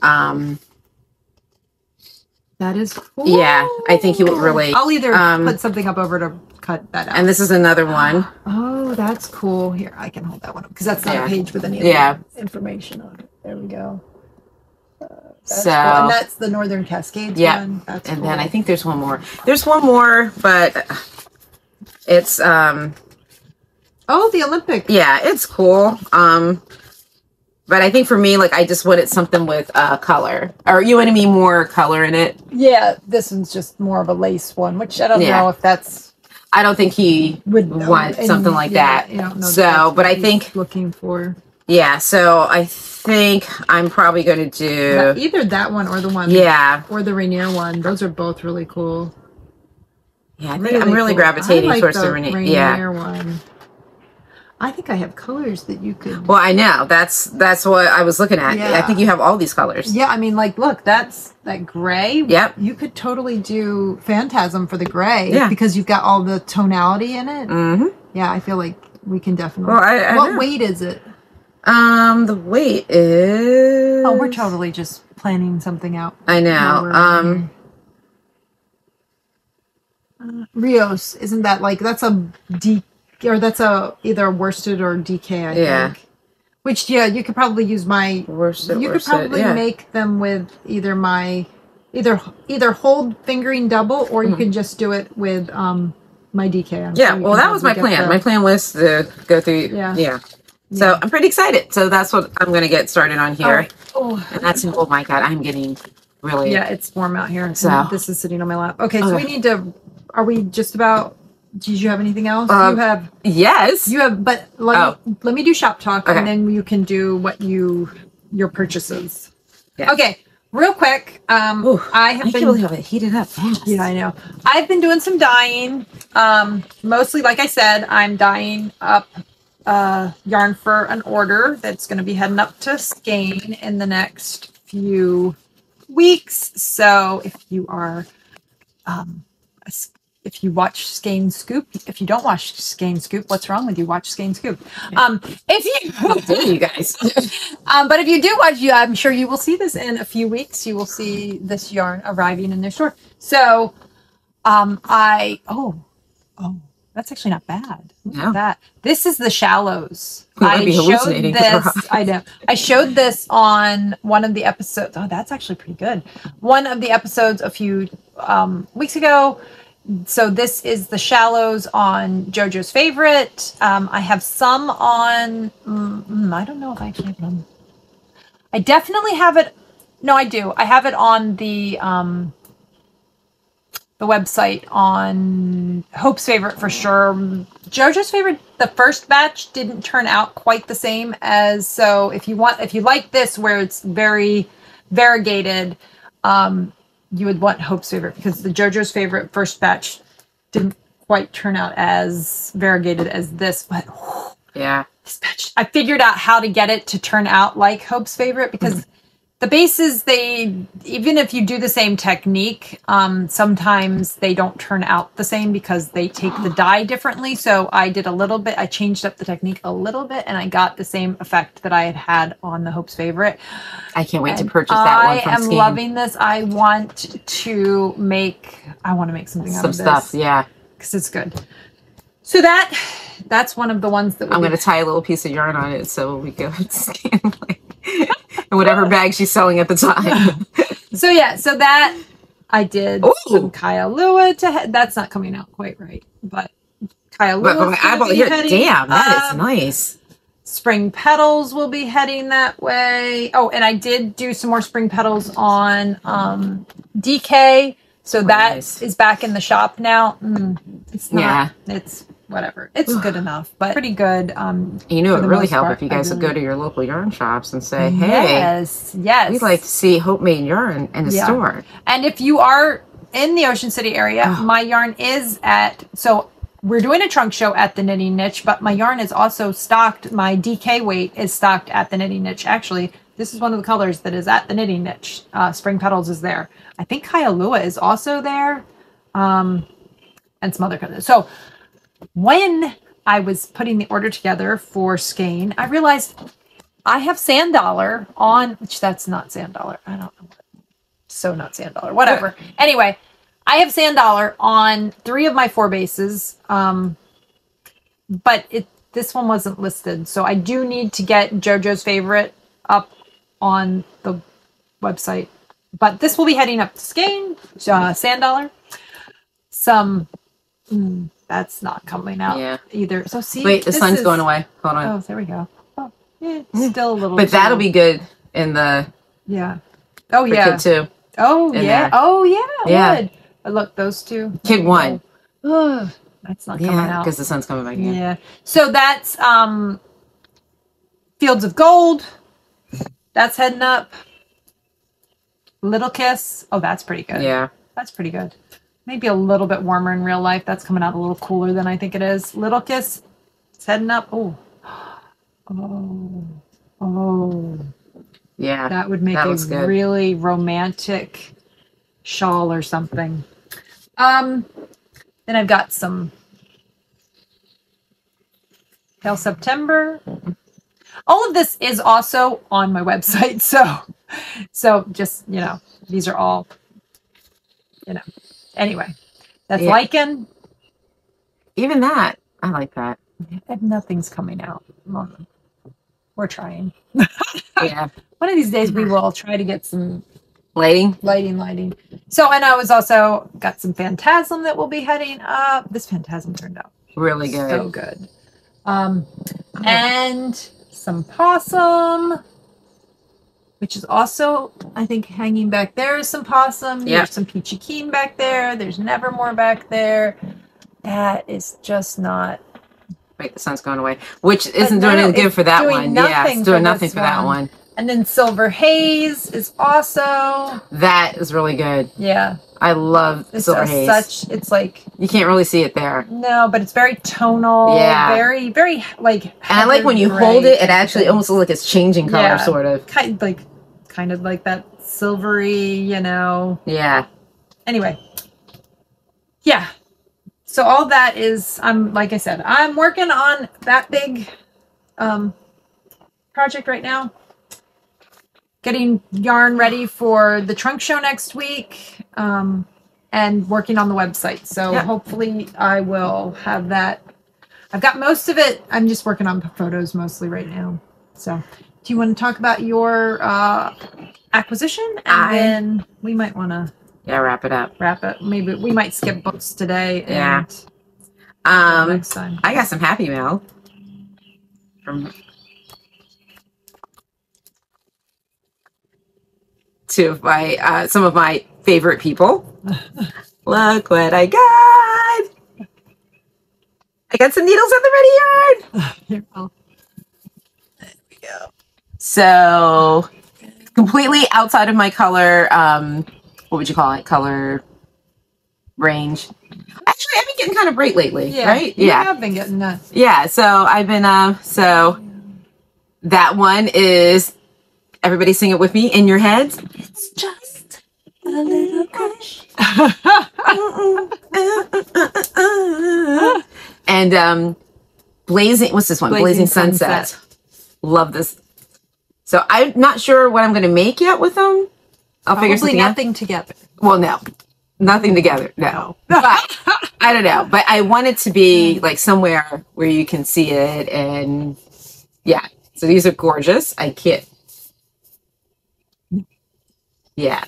That is cool. Yeah, I think he would really. I'll either put something up over to cut that out. And this is another one. Oh, that's cool. Here, I can hold that one up because that's not a page with any of the information on it. There we go. That's cool. And that's the Northern Cascades one. That's and then I think there's one more. There's one more, but it's oh, the Olympic. Yeah, it's cool. But I think for me, like, I just wanted something with color. Or you wanted me more color in it? Yeah, this one's just more of a lace one, which I don't know if that's... I don't think he would want something like that. You don't know so, but I think... looking for... Yeah, so I think I'm probably going to do... either that one or the one... Yeah. Or the Rainier one. Those are both really cool. Yeah, I think I'm really gravitating towards the Rainier one. I think I have colors that you could... Well, I know. That's what I was looking at. Yeah. I think you have all these colors. Yeah, I mean, like, look, that's that gray. Yep. You could totally do Phantasm for the gray. Yeah. Because you've got all the tonality in it. Mm-hmm. Yeah, I feel like we can definitely... Well, what weight is it? The weight is... Oh, we're totally just planning something out. I know. Rios, isn't that like... That's a deep... Or that's either a worsted or DK, I think. Which, you could probably use my... You could probably make them with either my... Either hold fingering double, or you can just do it with my DK. Well, that was my plan. My plan was to go through... Yeah. So I'm pretty excited. So that's what I'm going to get started on here. And that's... Oh, my God. I'm getting really... Yeah, it's warm out here. So this is sitting on my lap. Okay, so we need to... Are we just about... Did you have anything else? You have... Yes. You have... But let me do shop talk, and then you can do what your purchases. Yeah. Okay, real quick. I can't believe it heated up fast. Yeah, I know. I've been doing some dyeing. Mostly, like I said, I'm dyeing up yarn for an order that's going to be heading up to Skein in the next few weeks. So if you are... if you watch Skein Scoop, if you don't watch Skein Scoop, what's wrong with you? Watch Skein Scoop. If you, how dare you guys? But if you do watch, I'm sure you will see this in a few weeks. You will see this yarn arriving in their store. So, that's actually not bad. Look at that. This is the Shallows. I showed this. I know. I showed this on one of the episodes. Oh, that's actually pretty good. One of the episodes a few weeks ago. So this is the Shallows on JoJo's Favorite. I have some on... I don't know if I actually have them. I definitely have it... No, I do. I have it on the website on Hope's Favorite for sure. JoJo's Favorite, the first batch didn't turn out quite the same as... So if you like this where it's very variegated... you would want Hope's Favorite, because the JoJo's Favorite first batch didn't quite turn out as variegated as this, but yeah, this batch, I figured out how to get it to turn out like Hope's Favorite, because the bases, even if you do the same technique, sometimes they don't turn out the same because they take the dye differently. So I did a little bit, I changed up the technique a little bit, and I got the same effect that I had on the Hope's Favorite. I can't wait to purchase that one from I am Skein. loving this. I want to make something out of this. Some stuff, yeah. Because it's good. So that's one of the ones that I'm going to tie a little piece of yarn on it so we go scan like in whatever bag she's selling at the time. So yeah, so that I did some Kailua that's not coming out quite right, but Kailua. But my eyeball here, damn, that is nice. Spring petals will be heading that way. Oh, and I did do some more spring petals on DK. So that is back in the shop now. It's not, it's whatever. It's good enough, but pretty good. You know, it would really help if you guys would go to your local yarn shops and say, hey, we'd like to see Hopemade yarn in the store. And if you are in the Ocean City area, my yarn is so we're doing a trunk show at the Knitting Niche, but my yarn is also stocked. My DK weight is stocked at the Knitting Niche. Actually, this is one of the colors that is at the Knitting Niche. Spring Petals is there. I think Kailua is also there. And some other colors. So when I was putting the order together for Skein, I realized I have Sand Dollar on, which that's not Sand Dollar. I don't know what. So not Sand Dollar. Whatever. Anyway, I have Sand Dollar on 3 of my 4 bases. But this one wasn't listed. So I do need to get JoJo's Favorite up on the website. But this will be heading up to Skein, Sand Dollar. That's not coming out either. So see, wait, the sun's going away. Hold on. Oh, there we go. Oh, yeah, it's still a little. But that'll be good in the Oh yeah. Kid 2. Oh yeah. There. Oh yeah. Would. But look, those two. Kid 1. Oh, that's not coming out because the sun's coming back in. Yeah. So that's Fields of Gold. That's heading up. Little Kiss. Oh, that's pretty good. Yeah. That's pretty good. Maybe a little bit warmer in real life. That's coming out a little cooler than I think it is. Little Kiss. It's heading up. Oh. Oh. Yeah. That would make a really romantic shawl or something. Then I've got some Pale September. All of this is also on my website. So just, these are all, anyway, that's Lichen. Even that, I like that. Nothing's coming out. We're trying. Yeah. One of these days we will try to get some lighting. So, and I was also got some Phantasm that will be heading up. This Phantasm turned out really good. So good. And some Possum, which is also, I think, hanging back there is some Possum. Yeah. There's some Peachy Keen back there. There's Nevermore back there. That is just not. Wait, the sun's going away. Which isn't doing any good for that one. Yeah, it's doing nothing for that one. And then Silver Haze is also. That is really good. Yeah. I love Silver Haze. It's like. You can't really see it there. No, but it's very tonal. Yeah. Very, very like. And I like when you hold it, it actually almost looks like it's changing color, sort of. Kind of like that silvery, Yeah. Anyway. Yeah. So all that is, like I said, I'm working on that big project right now. Getting yarn ready for the trunk show next week, and working on the website. So hopefully I will have that. I've got most of it. I'm just working on photos mostly right now. So do you want to talk about your acquisition? And then we might want to wrap it up. Maybe we might skip books today. And next time. I got some happy mail from two of my some of my favorite people. Look what I got! I got some needles on the ready yarn. There we go. So completely outside of my color what would you call it? Color range. Actually, I've been getting kind of bright lately, right? Yeah, I've been getting that. Yeah, so I've been, so that one is, everybody sing it with me in your heads. It's just a little crush. And blazing, what's this one? Blazing Sunset. Love this. So I'm not sure what I'm going to make yet with them. I'll figure something out. Nothing together. Well, no. Nothing together, no. But I don't know. But I want it to be like somewhere where you can see it. And yeah. So these are gorgeous. I can't. Yeah.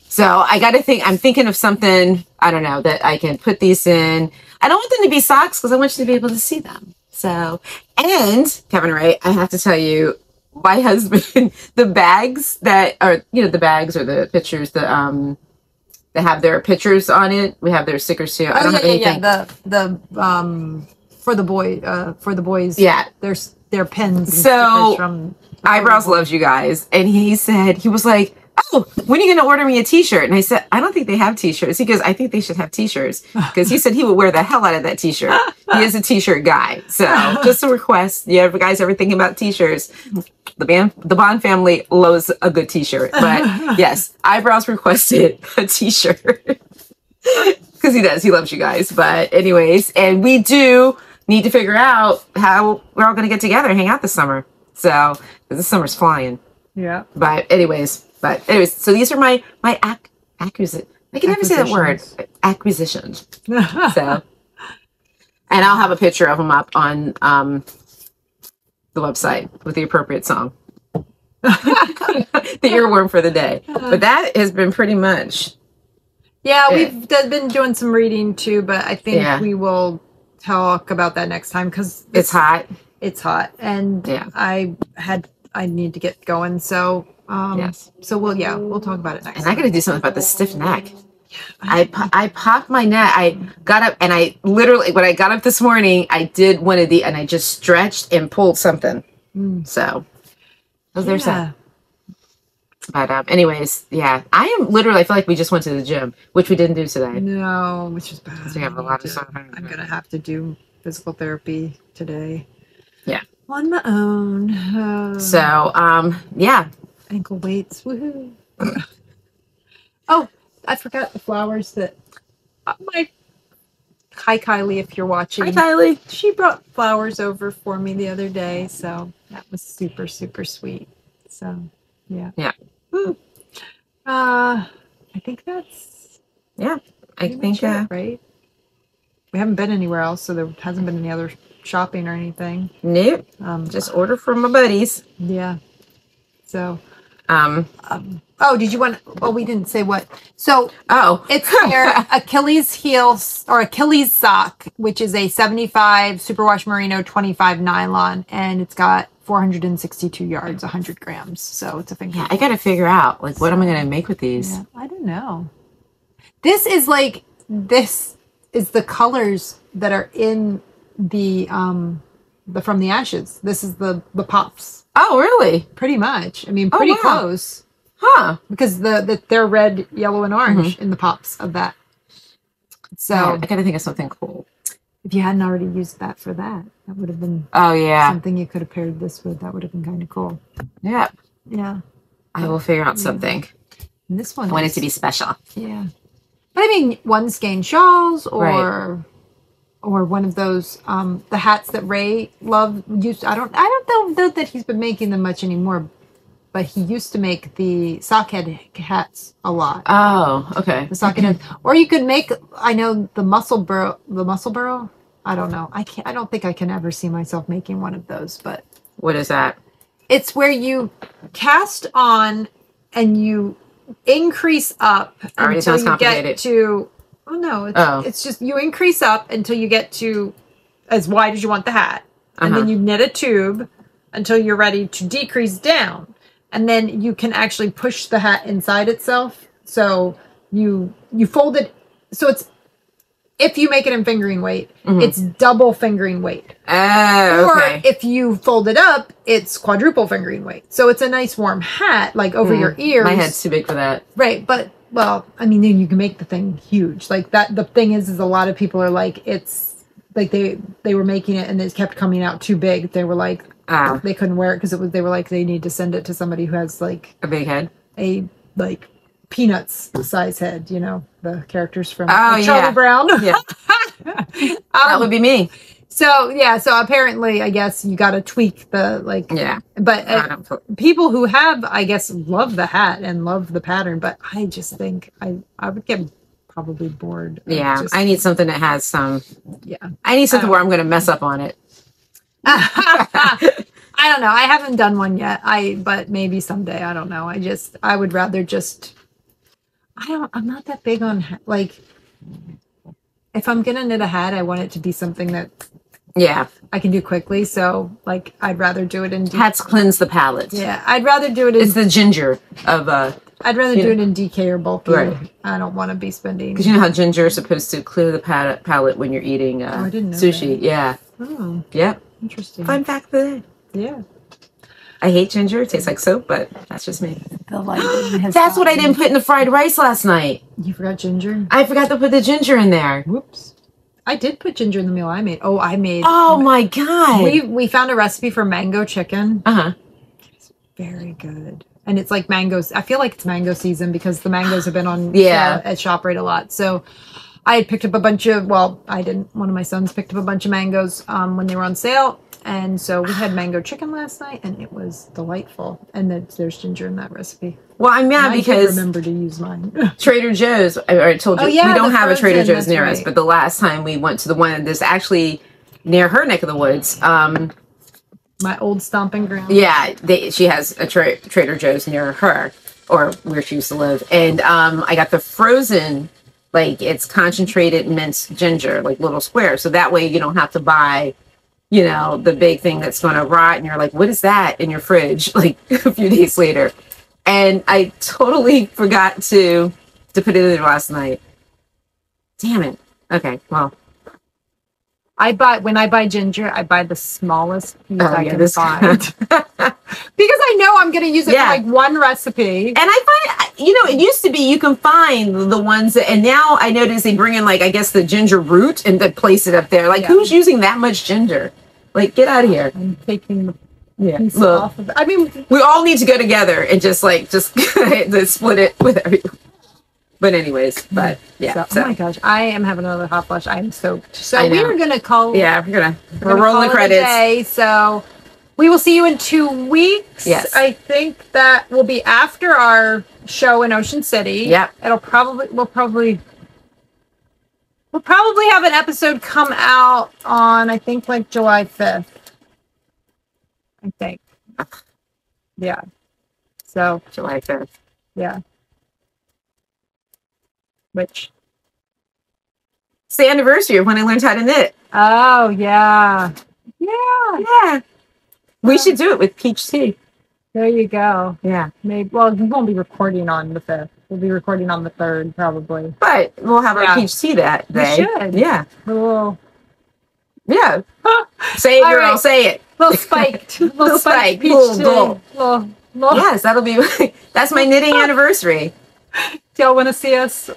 So I got to think, I'm thinking of something, I don't know, that I can put these in. I don't want them to be socks because I want you to be able to see them. So, and Kevin Ray, I have to tell you, my husband, the bags that are, you know, the bags or the pictures, that have their pictures on it. We have their stickers too. I don't have anything. Yeah, for the boys. Yeah. Their pins. So from Eyebrows loves you guys. And he was like, oh, when are you going to order me a t-shirt? And I said, I don't think they have t-shirts. He goes, I think they should have t-shirts. Because he said he would wear the hell out of that t-shirt. He is a t-shirt guy. So just a request. You guys ever thinking about t-shirts? The Bond family loves a good t-shirt. But yes, Eyebrows requested a t-shirt. Because he does. He loves you guys. But anyways, and we do need to figure out how we're all going to get together and hang out this summer. So, this summer's flying. Yeah. But anyways, so these are my acquisitions. I can never say that word. Acquisitions. So, and I'll have a picture of them up on the website with the appropriate song. The earworm for the day. But that has been pretty much. Yeah, we've been doing some reading too, but I think we will talk about that next time because it's hot. It's hot, and I need to get going. So yes. So we'll talk about it next. And I got to do something about the stiff neck. I popped my neck. I got up and I literally, when I got up this morning, I did one of the, and I just stretched and pulled something. So there's that. But anyways, yeah, I am literally, I feel like we just went to the gym, which we didn't do today. No, which is bad. We have a lot of stuff. I'm going to have to do physical therapy today. Yeah. On my own. So, yeah. Ankle weights. Woohoo. Oh, I forgot the flowers that hi Kylie, if you're watching. Hi Kylie. She brought flowers over for me the other day, so that was super, super sweet. So, yeah. Yeah. I think that's I think it, right? We haven't been anywhere else, so there hasn't been any other shopping or anything. Nope. Just order from my buddies. Yeah. So oh, did you want, well, we didn't say what. So it's their Achilles heel or Achilles sock, which is a 75 superwash merino 25 nylon, and it's got 462 yards, 100 grams. So it's a thing. Yeah, I got to figure out like what am I going to make with these? Yeah, I don't know. This is the colors that are in the From the Ashes. This is the pops. Oh, really? Pretty much. I mean, pretty close. Huh. Because they're red, yellow, and orange in the pops of that. So I gotta think of something cool. If you hadn't already used that for that would have been something you could have paired this with. That would have been kind of cool. Yeah. Yeah. I will figure out something. And this one I want it to be special. Yeah. But I mean, one skein shawls or one of those the hats that Ray used. I don't know that he's been making them much anymore, but he used to make the sockhead hats a lot. Oh, okay. The sockhead, or you could make. I know the muscle burrow. I don't know. I don't think I can ever see myself making one of those. But what is that? It's where you cast on and you increase up until you get to. Oh no! It's just you increase up until you get to as wide as you want the hat, and then you knit a tube until you're ready to decrease down, and then you can actually push the hat inside itself. So you fold it. So if you make it in fingering weight, it's double fingering weight. Or if you fold it up, it's quadruple fingering weight. So it's a nice warm hat, like over your ears. My head's too big for that. Right, but well, I mean, then you can make the thing huge. Like that. The thing is a lot of people are like, it's like they were making it and it kept coming out too big. They were like, they couldn't wear it because they were like, they need to send it to somebody who has like a big head, like Peanuts size head, you know, the characters from Charlie Brown. Yeah. That would be me. So apparently I guess you got to tweak the but people who have, I guess, love the hat and love the pattern, but I just think I would get probably bored. I need something that has some I need something where I'm going to mess up on it. I don't know. I haven't done one yet. But maybe someday. I don't know. I would rather just. I'm not that big on like. If I'm gonna knit a hat, I want it to be something that. Yeah. I can do quickly. So like, I'd rather do it in. Hats cleanse the palette. Yeah, I'd rather do it. It's the ginger of I'd rather do it in DK or bulky. Right. I don't want to be spending. Because you know how ginger is supposed to clear the palette when you're eating I didn't know sushi. That. Yeah. Oh. Yep. Interesting. Fun fact for the day. Yeah. I hate ginger. It tastes like soap, but that's just me. That's what I didn't put in the fried rice last night. You forgot ginger? I forgot to put the ginger in there. Whoops. I did put ginger in the meal I made. Oh my God. We found a recipe for mango chicken. It's very good. And it's like mangoes. I feel like it's mango season because the mangoes have been on sale at ShopRite a lot. So I had picked up a bunch of, I didn't. One of my sons picked up a bunch of mangoes when they were on sale. And so we had mango chicken last night, and it was delightful. And there's ginger in that recipe. Well, I'm mad because I remember to use mine. Trader Joe's. I told you we don't have a Trader Joe's near us, but the last time we went to the one that's actually near her neck of the woods. My old stomping ground. Yeah, she has a Trader Joe's near her, or where she used to live, and I got the frozen. Like it's concentrated minced ginger, like little squares, so that way you don't have to buy. You know, the big thing that's going to rot and you're like, what is that in your fridge? Like a few days later. And I totally forgot to put it in there last night. Damn it. Okay, well. When I buy ginger, I buy the smallest piece I can find. Because I know I'm going to use it for like one recipe. And I find, it used to be you can find the ones and now I notice they bring in like, I guess the ginger root and they place it up there. Like who's using that much ginger? Like, get out of here. I'm taking the piece off of it. I mean, we all need to go together and just split it with everyone. But anyways, oh my gosh, I am having another hot flush. I'm soaked. So we are going to call. Yeah, we're rolling the credits. Day, so we will see you in 2 weeks. Yes. I think that will be after our show in Ocean City. Yep. We'll probably have an episode come out on, I think, like July 5th. I think. Yeah. So. July 5th. Yeah. Which? It's the anniversary of when I learned how to knit. Oh, yeah. Yeah. We should do it with peach tea. There you go. Yeah. Maybe. Well, we won't be recording on the 5th. We'll be recording on the 3rd, probably. But we'll have our peach tea that day. We should. Yeah. Yeah. Say it, girl. Right. Say it. Little spiked. Little spiked peach tea. Little. Yes, that'll be. That's my knitting anniversary. Do y'all want to see us?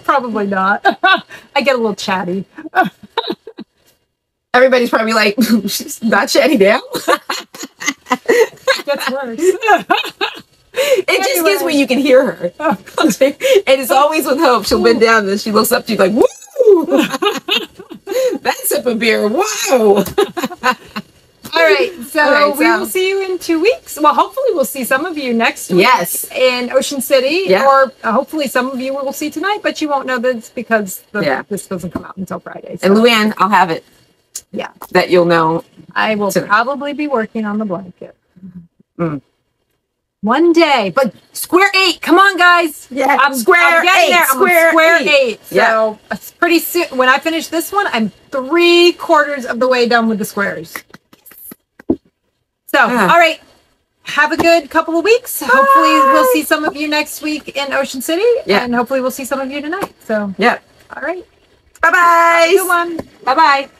Probably not. I get a little chatty. Everybody's probably like, she's not chatty now. Gets worse. It just gets when you can hear her. And it's always with Hope. She'll bend down and she looks up to you like, woo! That sip of beer, wow! All right, so we will see you in 2 weeks. Well, hopefully we'll see some of you next week in Ocean City. Yeah. Or hopefully some of you we will see tonight, but you won't know this because this doesn't come out until Friday. So. And Luann, I'll have it. Yeah. That you'll know. I will probably be working on the blanket. One day. But square 8. Come on, guys. Yeah. I'm square 8. I'm square 8. So it's pretty soon. When I finish this one, I'm 3/4 of the way done with the squares. So, all right. Have a good couple of weeks. Bye. Hopefully we'll see some of you next week in Ocean City. Yeah. And hopefully we'll see some of you tonight. So, yeah. All right. Bye-bye. Good one. Bye-bye.